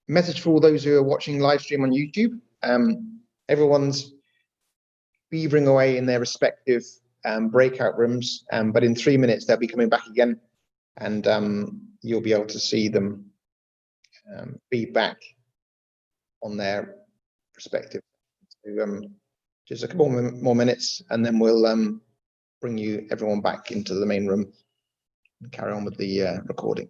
message for all those who are watching live stream on YouTube. Everyone's beavering away in their respective breakout rooms, but in 3 minutes they'll be coming back again, and you'll be able to see them be back on their respective. So, just a couple more minutes, and then we'll bring everyone back into the main room and carry on with the recording.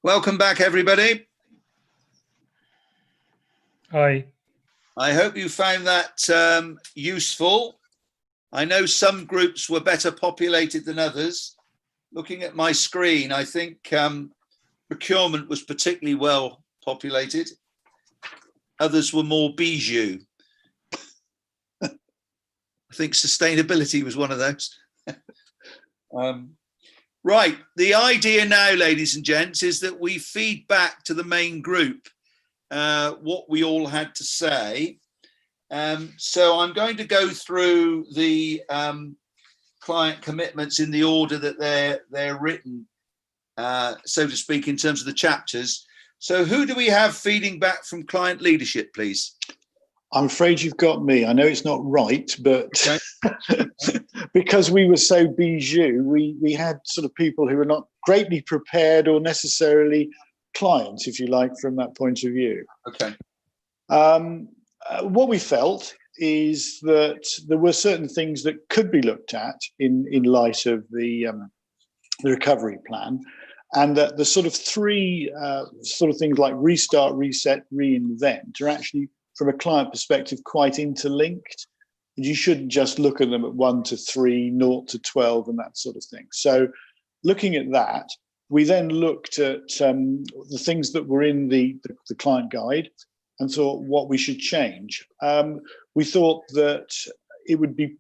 Welcome back, everybody. Hi. I hope you found that useful. I know some groups were better populated than others. Looking at my screen, I think procurement was particularly well populated. Others were more bijou. I think sustainability was one of those. Right, the idea now, ladies and gents, is that we feed back to the main group what we all had to say. So I'm going to go through the client commitments in the order that they're written, so to speak, in terms of the chapters. So who do we have feeding back from client leadership, please? I'm afraid you've got me. I know it's not right, but Okay. because we were so bijou, we had sort of people who were not greatly prepared or necessarily clients, if you like, from that point of view. Okay. What we felt is that there were certain things that could be looked at in light of the recovery plan, and that the sort of three sort of things like restart, reset, reinvent are actually, from a client perspective, quite interlinked. You shouldn't just look at them at 1 to 3, 0 to 12, and that sort of thing. So looking at that, we then looked at the things that were in the client guide and thought what we should change. We thought that it would be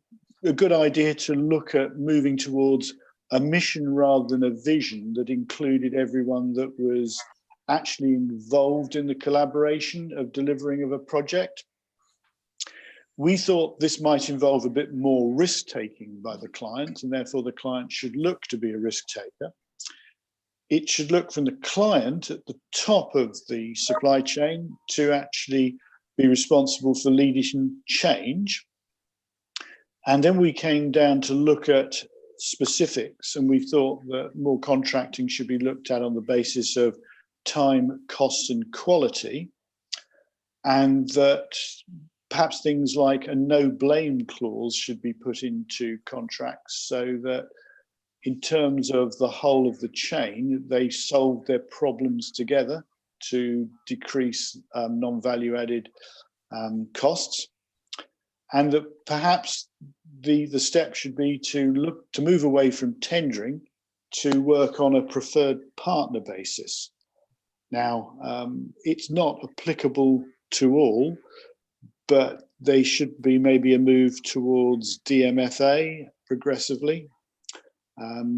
a good idea to look at moving towards a mission rather than a vision that included everyone that was actually involved in the collaboration of delivering of a project. We thought this might involve a bit more risk taking by the client, and therefore the client should look to be a risk taker. It should look from the client at the top of the supply chain to actually be responsible for leading change. And then we came down to look at specifics, and we thought that more contracting should be looked at on the basis of time, costs, and quality, and that perhaps things like a no blame clause should be put into contracts so that in terms of the whole of the chain, they solve their problems together to decrease non-value added costs. And that perhaps the step should be to move away from tendering to work on a preferred partner basis. Now, it's not applicable to all, but they should be maybe a move towards DMFA progressively.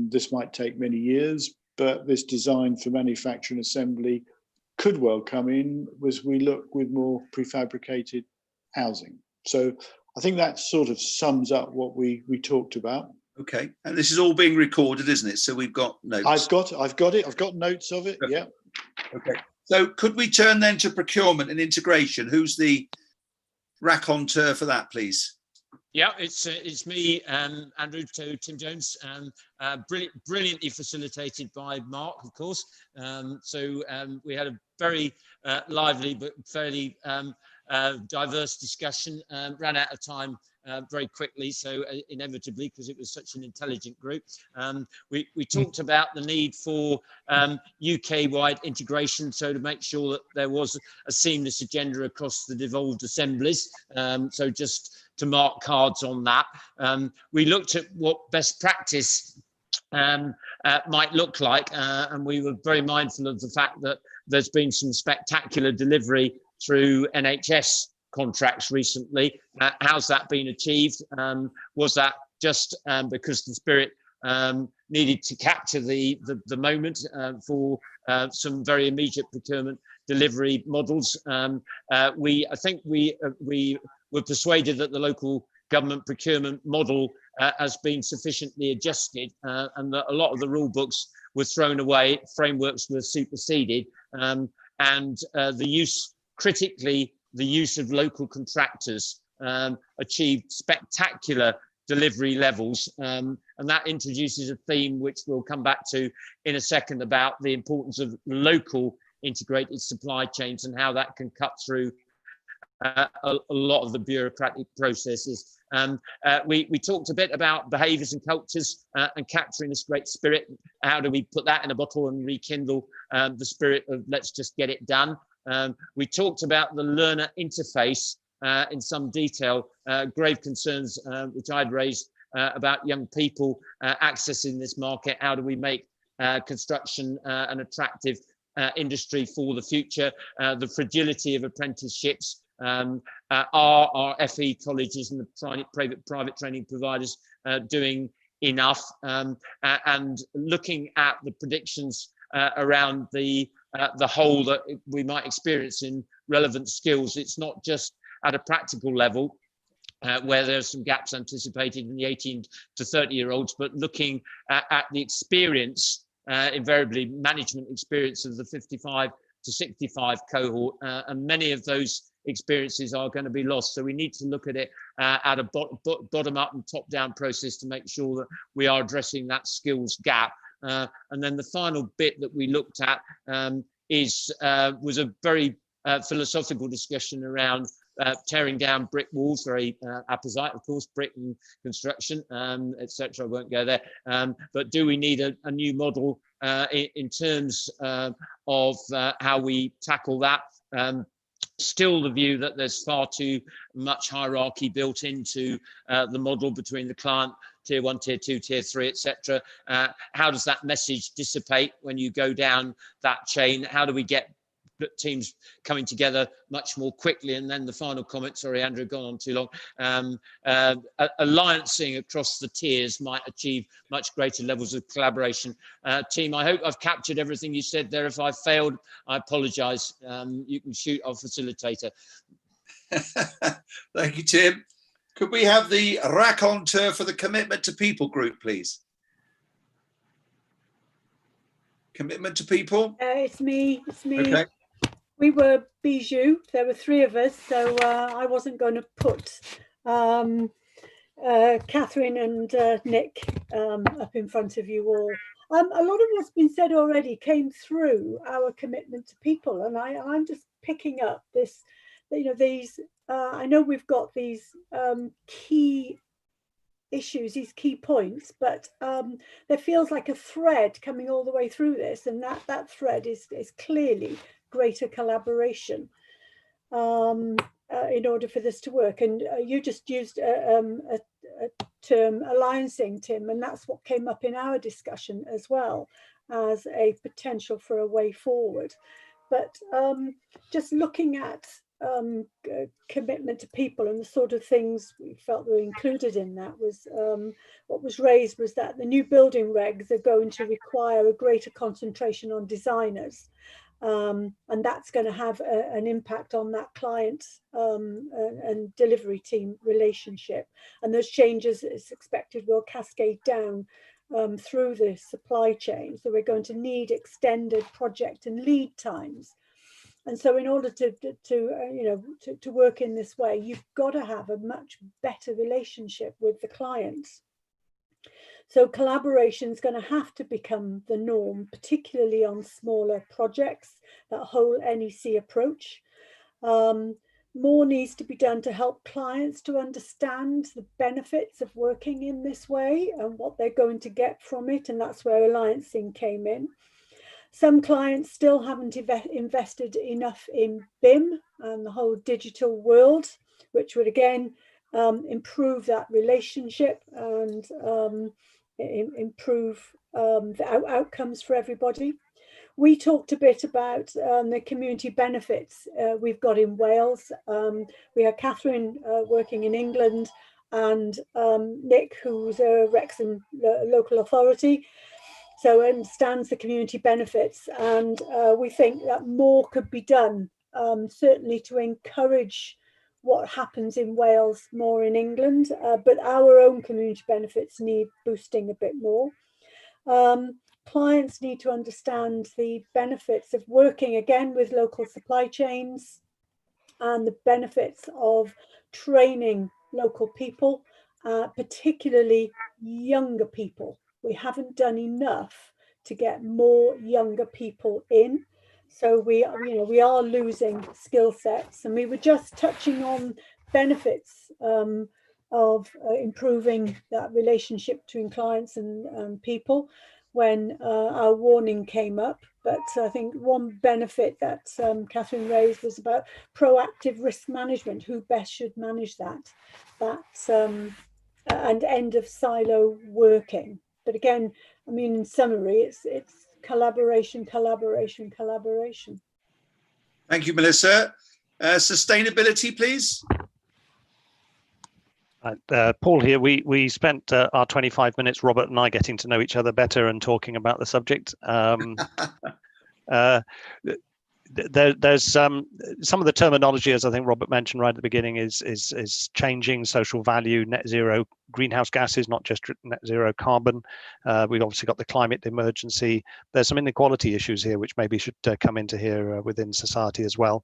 This might take many years, but this design for manufacturing assembly could well come in as we look with more prefabricated housing. So I think that sort of sums up what we talked about. Okay, and this is all being recorded, isn't it? So we've got notes. I've got it. I've got notes of it. Yeah. Okay. So could we turn then to procurement and integration? Who's the raconteur for that, please? Yeah, it's me, Andrew, to Tim Jones, brilliantly facilitated by Mark, of course. We had a very lively but fairly diverse discussion, ran out of time very quickly, so inevitably, because it was such an intelligent group. We talked about the need for UK-wide integration, so to make sure that there was a seamless agenda across the devolved assemblies. So just to mark cards on that. We looked at what best practice might look like, and we were very mindful of the fact that there's been some spectacular delivery through NHS contracts recently. How's that been achieved? Was that just because the Spirit needed to capture the moment for some very immediate procurement delivery models? I think we were persuaded that the local government procurement model has been sufficiently adjusted, and that a lot of the rule books were thrown away, frameworks were superseded, and the use of local contractors achieved spectacular delivery levels, and that introduces a theme which we'll come back to in a second about the importance of local integrated supply chains and how that can cut through a lot of the bureaucratic processes. We talked a bit about behaviours and cultures and capturing this great spirit. How do we put that in a bottle and rekindle the spirit of let's just get it done? We talked about the learner interface in some detail, grave concerns which I'd raised about young people accessing this market. How do we make construction an attractive industry for the future? The fragility of apprenticeships. Are our FE colleges and the private training providers doing enough? And looking at the predictions around the hole that we might experience in relevant skills. It's not just at a practical level where there's some gaps anticipated in the 18 to 30-year-olds, but looking at the experience, invariably management experience of the 55 to 65 cohort, and many of those experiences are going to be lost. So we need to look at it at a bottom-up and top-down process to make sure that we are addressing that skills gap. And then the final bit that we looked at was a very philosophical discussion around tearing down brick walls, very apposite, of course, brick and construction, etc. I won't go there. But do we need a new model in terms of how we tackle that? Still the view that there's far too much hierarchy built into the model between the client, tier 1, tier 2, tier 3, etc. How does that message dissipate when you go down that chain? How do we get teams coming together much more quickly? And then the final comment, sorry, Andrew, gone on too long. Alliancing across the tiers might achieve much greater levels of collaboration. Team, I hope I've captured everything you said there. If I failed, I apologise. You can shoot our facilitator. Thank you, Tim. Could we have the raconteur for the Commitment to People group, please? Commitment to People? It's me. It's me. Okay. We were Bijou. There were 3 of us, so I wasn't going to put Catherine and Nick up in front of you all. A lot of what's been said already came through our commitment to people, and I'm just picking up this. These. I know we've got these key issues, these key points, but there feels like a thread coming all the way through this, and that thread is clearly greater collaboration in order for this to work. And you just used a term, alliancing, Tim, and that's what came up in our discussion as well as a potential for a way forward. But just looking at commitment to people and the sort of things we felt were included in that was what was raised was that the new building regs are going to require a greater concentration on designers, and that's going to have an impact on that client and delivery team relationship, and those changes, it's expected, will cascade down through the supply chain. So we're going to need extended project and lead times. And so in order to work in this way, you've got to have a much better relationship with the clients. So collaboration is going to have to become the norm, particularly on smaller projects, that whole NEC approach. More needs to be done to help clients to understand the benefits of working in this way and what they're going to get from it. And that's where alliancing came in. Some clients still haven't invested enough in BIM and the whole digital world, which would again improve that relationship and improve the outcomes for everybody. We talked a bit about the community benefits we've got in Wales. We have Catherine working in England and Nick, who's a Wrexham local authority. So understands the community benefits, and we think that more could be done, certainly to encourage what happens in Wales more in England, but our own community benefits need boosting a bit more. Clients need to understand the benefits of working again with local supply chains and the benefits of training local people, particularly younger people. We haven't done enough to get more younger people in. So we are losing skill sets, and we were just touching on benefits of improving that relationship between clients and people when our warning came up. But I think one benefit that Catherine raised was about proactive risk management, who best should manage that and end of silo working. But again, I mean, in summary, it's collaboration, collaboration, collaboration. Thank you, Melissa. Sustainability, please. Paul here. We spent our 25 minutes, Robert and I, getting to know each other better and talking about the subject. There's some of the terminology, as I think Robert mentioned right at the beginning, is changing. Social value, net zero greenhouse gases, not just net zero carbon. We've obviously got the climate emergency. There's some inequality issues here which maybe should come into here within society as well.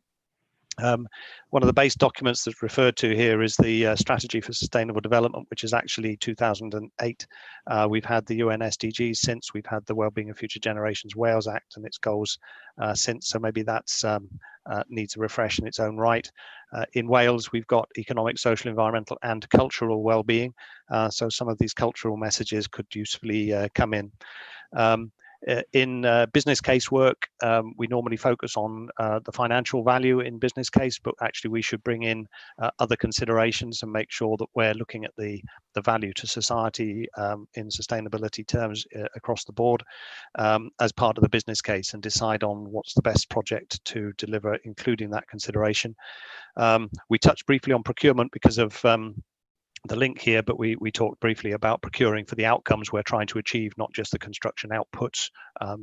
One of the base documents that's referred to here is the Strategy for Sustainable Development, which is actually 2008. We've had the UN SDGs since, we've had the Wellbeing of Future Generations Wales Act and its goals since, so maybe that's needs a refresh in its own right. In Wales, we've got economic, social, environmental and cultural well-being, so some of these cultural messages could usefully come in. In business case work, we normally focus on the financial value in business case, but actually we should bring in other considerations and make sure that we're looking at the value to society in sustainability terms across the board as part of the business case, and decide on what's the best project to deliver, including that consideration. We touched briefly on procurement because of the link here, but we talked briefly about procuring for the outcomes we're trying to achieve, not just the construction outputs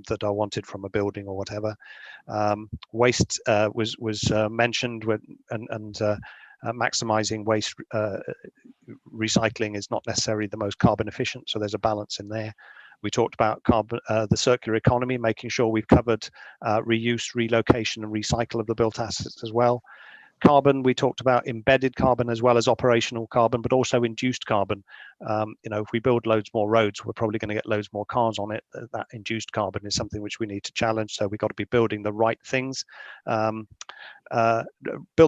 that are wanted from a building or whatever. Waste was mentioned, and Maximizing waste recycling is not necessarily the most carbon efficient, so there's a balance in there. We talked about the circular economy, making sure we've covered reuse, relocation, and recycle of the built assets as well. Carbon, we talked about embedded carbon as well as operational carbon, but also induced carbon. If we build loads more roads, we're probably going to get loads more cars on it. That induced carbon is something which we need to challenge. So we've got to be building the right things, build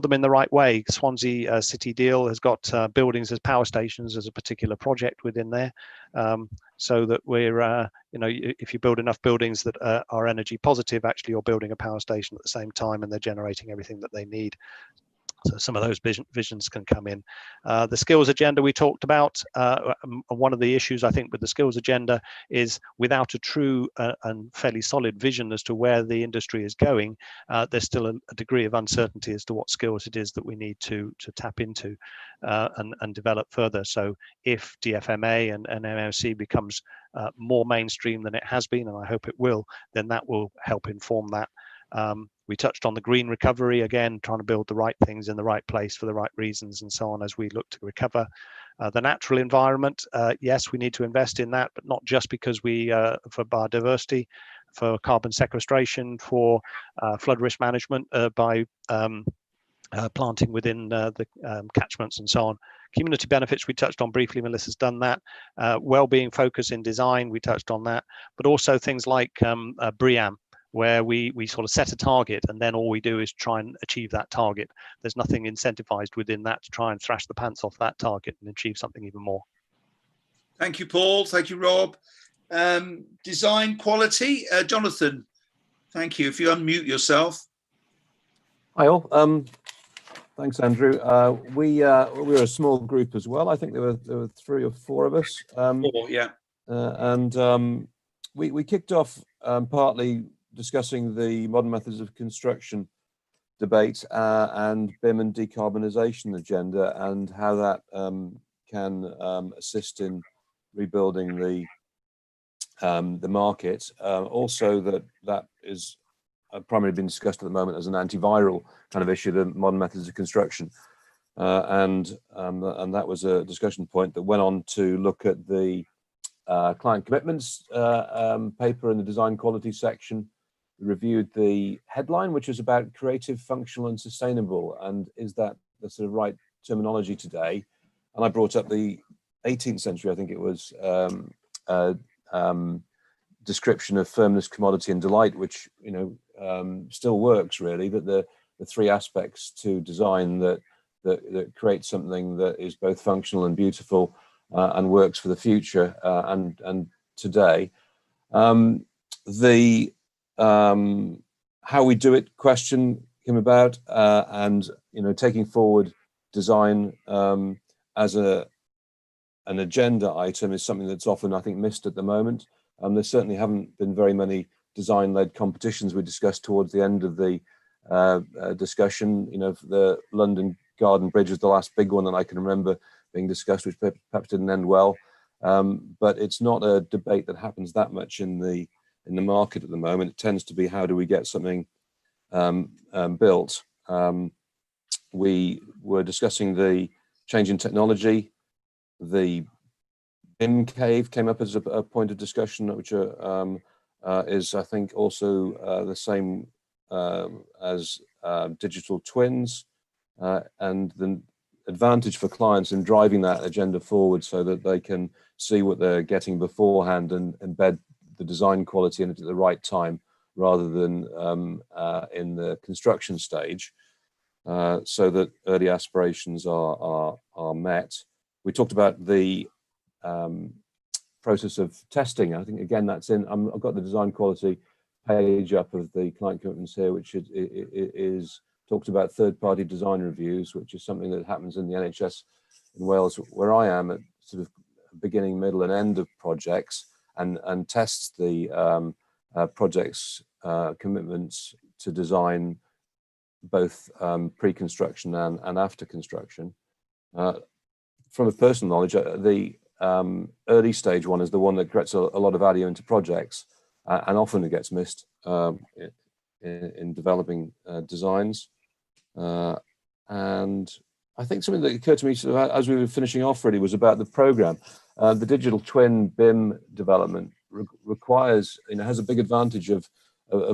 them in the right way. Swansea City Deal has got buildings as power stations as a particular project within there. So that we're, if you build enough buildings that are energy positive, actually you're building a power station at the same time and they're generating everything that they need. So some of those visions can come in. The skills agenda we talked about, one of the issues I think with the skills agenda is without a true and fairly solid vision as to where the industry is going, there's still a degree of uncertainty as to what skills it is that we need to tap into and develop further. So if DFMA and MMC becomes more mainstream than it has been, and I hope it will, then that will help inform that. We touched on the green recovery, again, trying to build the right things in the right place for the right reasons and so on as we look to recover. The natural environment, yes, we need to invest in that, but not just because for biodiversity, for carbon sequestration, for flood risk management by planting within the catchments and so on. Community benefits, we touched on briefly, Melissa's done that. Well-being focus in design, we touched on that, but also things like BREEAM, where we sort of set a target and then all we do is try and achieve that target. There's nothing incentivized within that to try and thrash the pants off that target and achieve something even more. Thank you, Paul. Thank you, Rob. Design quality, Jonathan, thank you. If you unmute yourself. Hi all. Thanks, Andrew. We were a small group as well. I think there were 3 or 4 of us. 4, yeah. And we kicked off partly discussing the modern methods of construction debate and BIM and decarbonisation agenda and how that can assist in rebuilding the market. Also, that is primarily being discussed at the moment as an antiviral kind of issue, the modern methods of construction, and that was a discussion point that went on to look at the client commitments paper in the design quality section. We reviewed the headline, which is about creative, functional and sustainable, and is that the sort of right terminology today? And I brought up the 18th century, I think it was, description of firmness, commodity and delight, which still works really, that the 3 aspects to design that create something that is both functional and beautiful and works for the future and today. The how we do it question came about, and taking forward design as an agenda item is something that's often, I think, missed at the moment. There certainly haven't been very many design-led competitions we discussed towards the end of the discussion. The London Garden Bridge was the last big one that I can remember being discussed, which perhaps didn't end well. But it's not a debate that happens that much in the market at the moment. It tends to be, how do we get something built? We were discussing the change in technology. The BIM cave came up as a point of discussion, which is, I think, also the same as digital twins, and the advantage for clients in driving that agenda forward so that they can see what they're getting beforehand and embed the design quality in it at the right time, rather than in the construction stage, so that early aspirations are met. We talked about the process of testing. I think, again, that's in, I've got the design quality page up of the client commitments here, which is talked about third-party design reviews, which is something that happens in the NHS in Wales, where I am, at sort of beginning, middle and end of projects, and tests the projects commitments to design, both pre-construction and after construction. From a personal knowledge, the early stage one is the one that gets a lot of value into projects, and often it gets missed in developing designs. And I think something that occurred to me sort of as we were finishing off really was about the program. The digital twin BIM development requires, has a big advantage of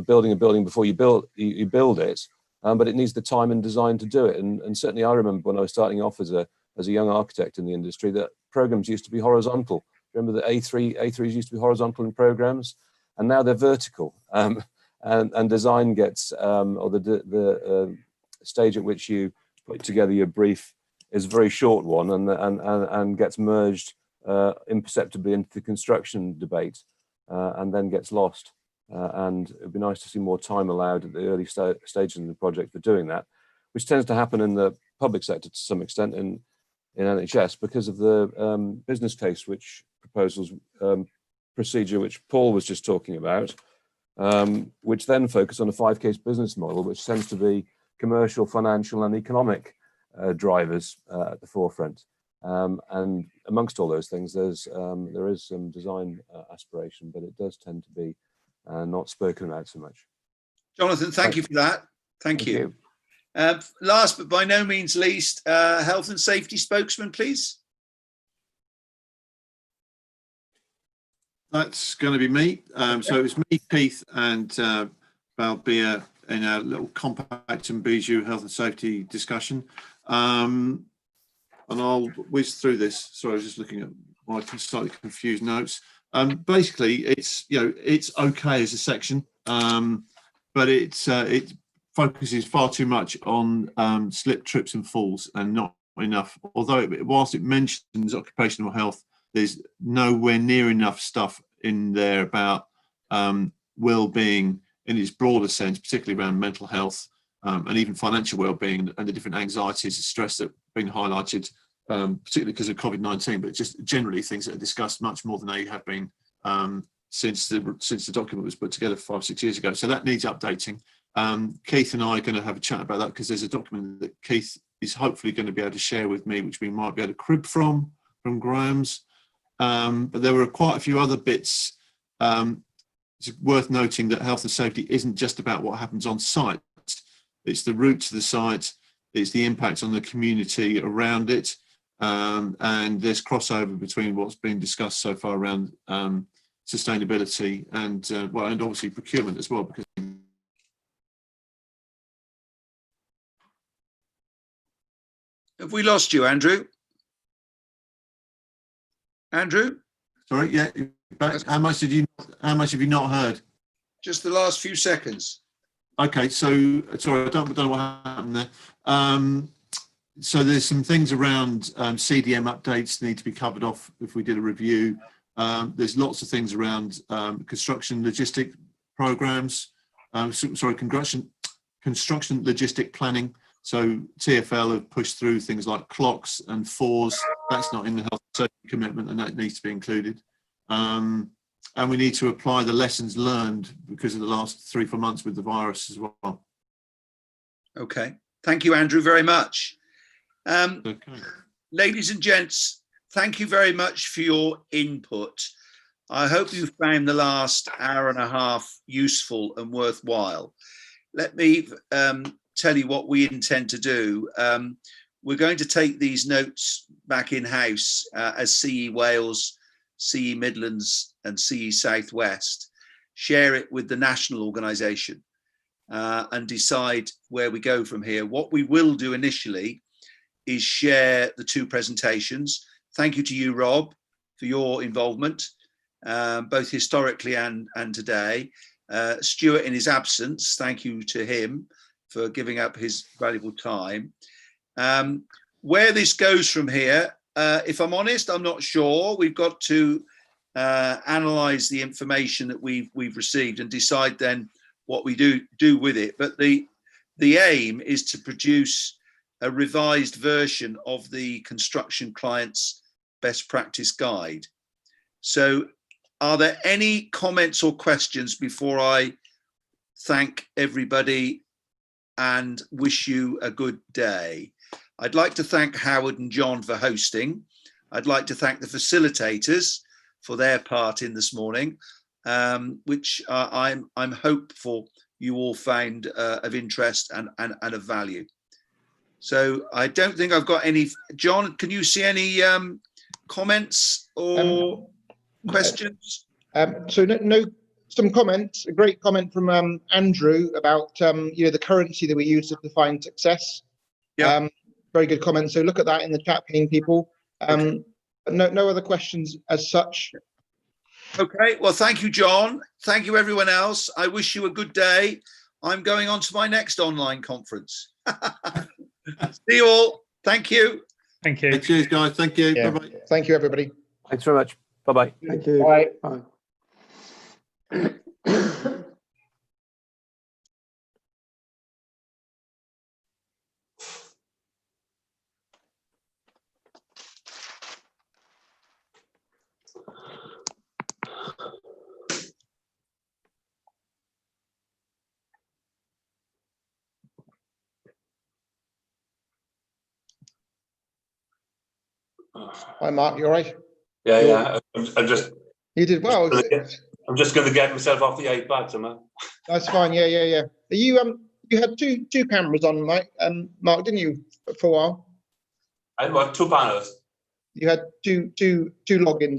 building a building before you build it, but it needs the time and design to do it. And certainly I remember when I was starting off as a young architect in the industry that programs used to be horizontal. Remember that A3s used to be horizontal in programs, and now they're vertical. And design gets, or the stage at which you put together your brief is a very short one, and gets merged imperceptibly into the construction debate, and then gets lost. And it'd be nice to see more time allowed at the early stages of the project for doing that, which tends to happen in the public sector to some extent in NHS because of the business case which proposals procedure which Paul was just talking about, which then focus on a 5-case business model, which tends to be commercial, financial, and economic drivers at the forefront. And amongst all those things, there is some design aspiration, but it does tend to be not spoken about so much. Jonathan, thank you for that. Thank you. Last but by no means least, health and safety spokesman, please. That's going to be me. So it's me, Keith, and Balbia in our little compact and bijou health and safety discussion. And I'll whiz through this. Sorry, I was just looking at my slightly confused notes. Basically, it's okay as a section, but it focuses far too much on slip, trips, and falls, and not enough. Although, whilst it mentions occupational health, there's nowhere near enough stuff in there about well-being in its broader sense, particularly around mental health and even financial well-being and the different anxieties and stress that have been highlighted, particularly because of COVID-19, but just generally things that are discussed much more than they have been since the document was put together 5 or 6 years ago. So that needs updating. Keith and I are going to have a chat about that because there's a document that Keith is hopefully going to be able to share with me, which we might be able to crib from Graham's. But there were quite a few other bits. It's worth noting that health and safety isn't just about what happens on site. It's the route to the site, it's the impact on the community around it, and there's crossover between what's been discussed so far around sustainability and and obviously procurement as well. Because have we lost you, Andrew? Andrew? Sorry, yeah. How much have you not heard? Just the last few seconds. Okay, so sorry, I don't know what happened there. So there's some things around CDM updates need to be covered off if we did a review. There's lots of things around construction logistic programs. Construction logistic planning. So TfL have pushed through things like clocks and fours. That's not in the health and safety commitment, and that needs to be included. And we need to apply the lessons learned because of the last 3-4 months with the virus as well. Okay, thank you, Andrew, very much. Okay. Ladies and gents, thank you very much for your input. I hope you found the last hour and a half useful and worthwhile. Let me tell you what we intend to do. We're going to take these notes back in-house as CE Wales, CE Midlands and CE Southwest, share it with the national organisation and decide where we go from here. What we will do initially is share the 2 presentations. Thank you to you, Rob, for your involvement, both historically and today. Stuart in his absence, thank you to him for giving up his valuable time. Where this goes from here, if I'm honest, I'm not sure. We've got to analyse the information that we've received and decide then what we do with it. But the aim is to produce a revised version of the construction client's best practice guide. So are there any comments or questions before I thank everybody and wish you a good day? I'd like to thank Howard and John for hosting. I'd like to thank the facilitators for their part in this morning, which I'm hopeful you all found of interest and of value. So I don't think I've got any. John, can you see any comments or questions? So some comments. A great comment from Andrew about the currency that we use to define success. Yeah. Very good comment. So look at that in the chat, ping people. Okay. No other questions as such. Okay. Well, thank you, John. Thank you, everyone else. I wish you a good day. I'm going on to my next online conference. See you all. Thank you. Thank you. Cheers, guys. Thank you. Yeah. Bye-bye. Thank you, everybody. Thanks very much. Bye-bye. Thank you. Bye. Bye. Hi, Mark. You all right? Yeah. I'm just. You did well. I'm just going to get myself off the iPad, Emma. That's fine. Yeah. Are you you had two cameras on, Mike, Mark, didn't you, for a while? I had 2 panels. You had two logins.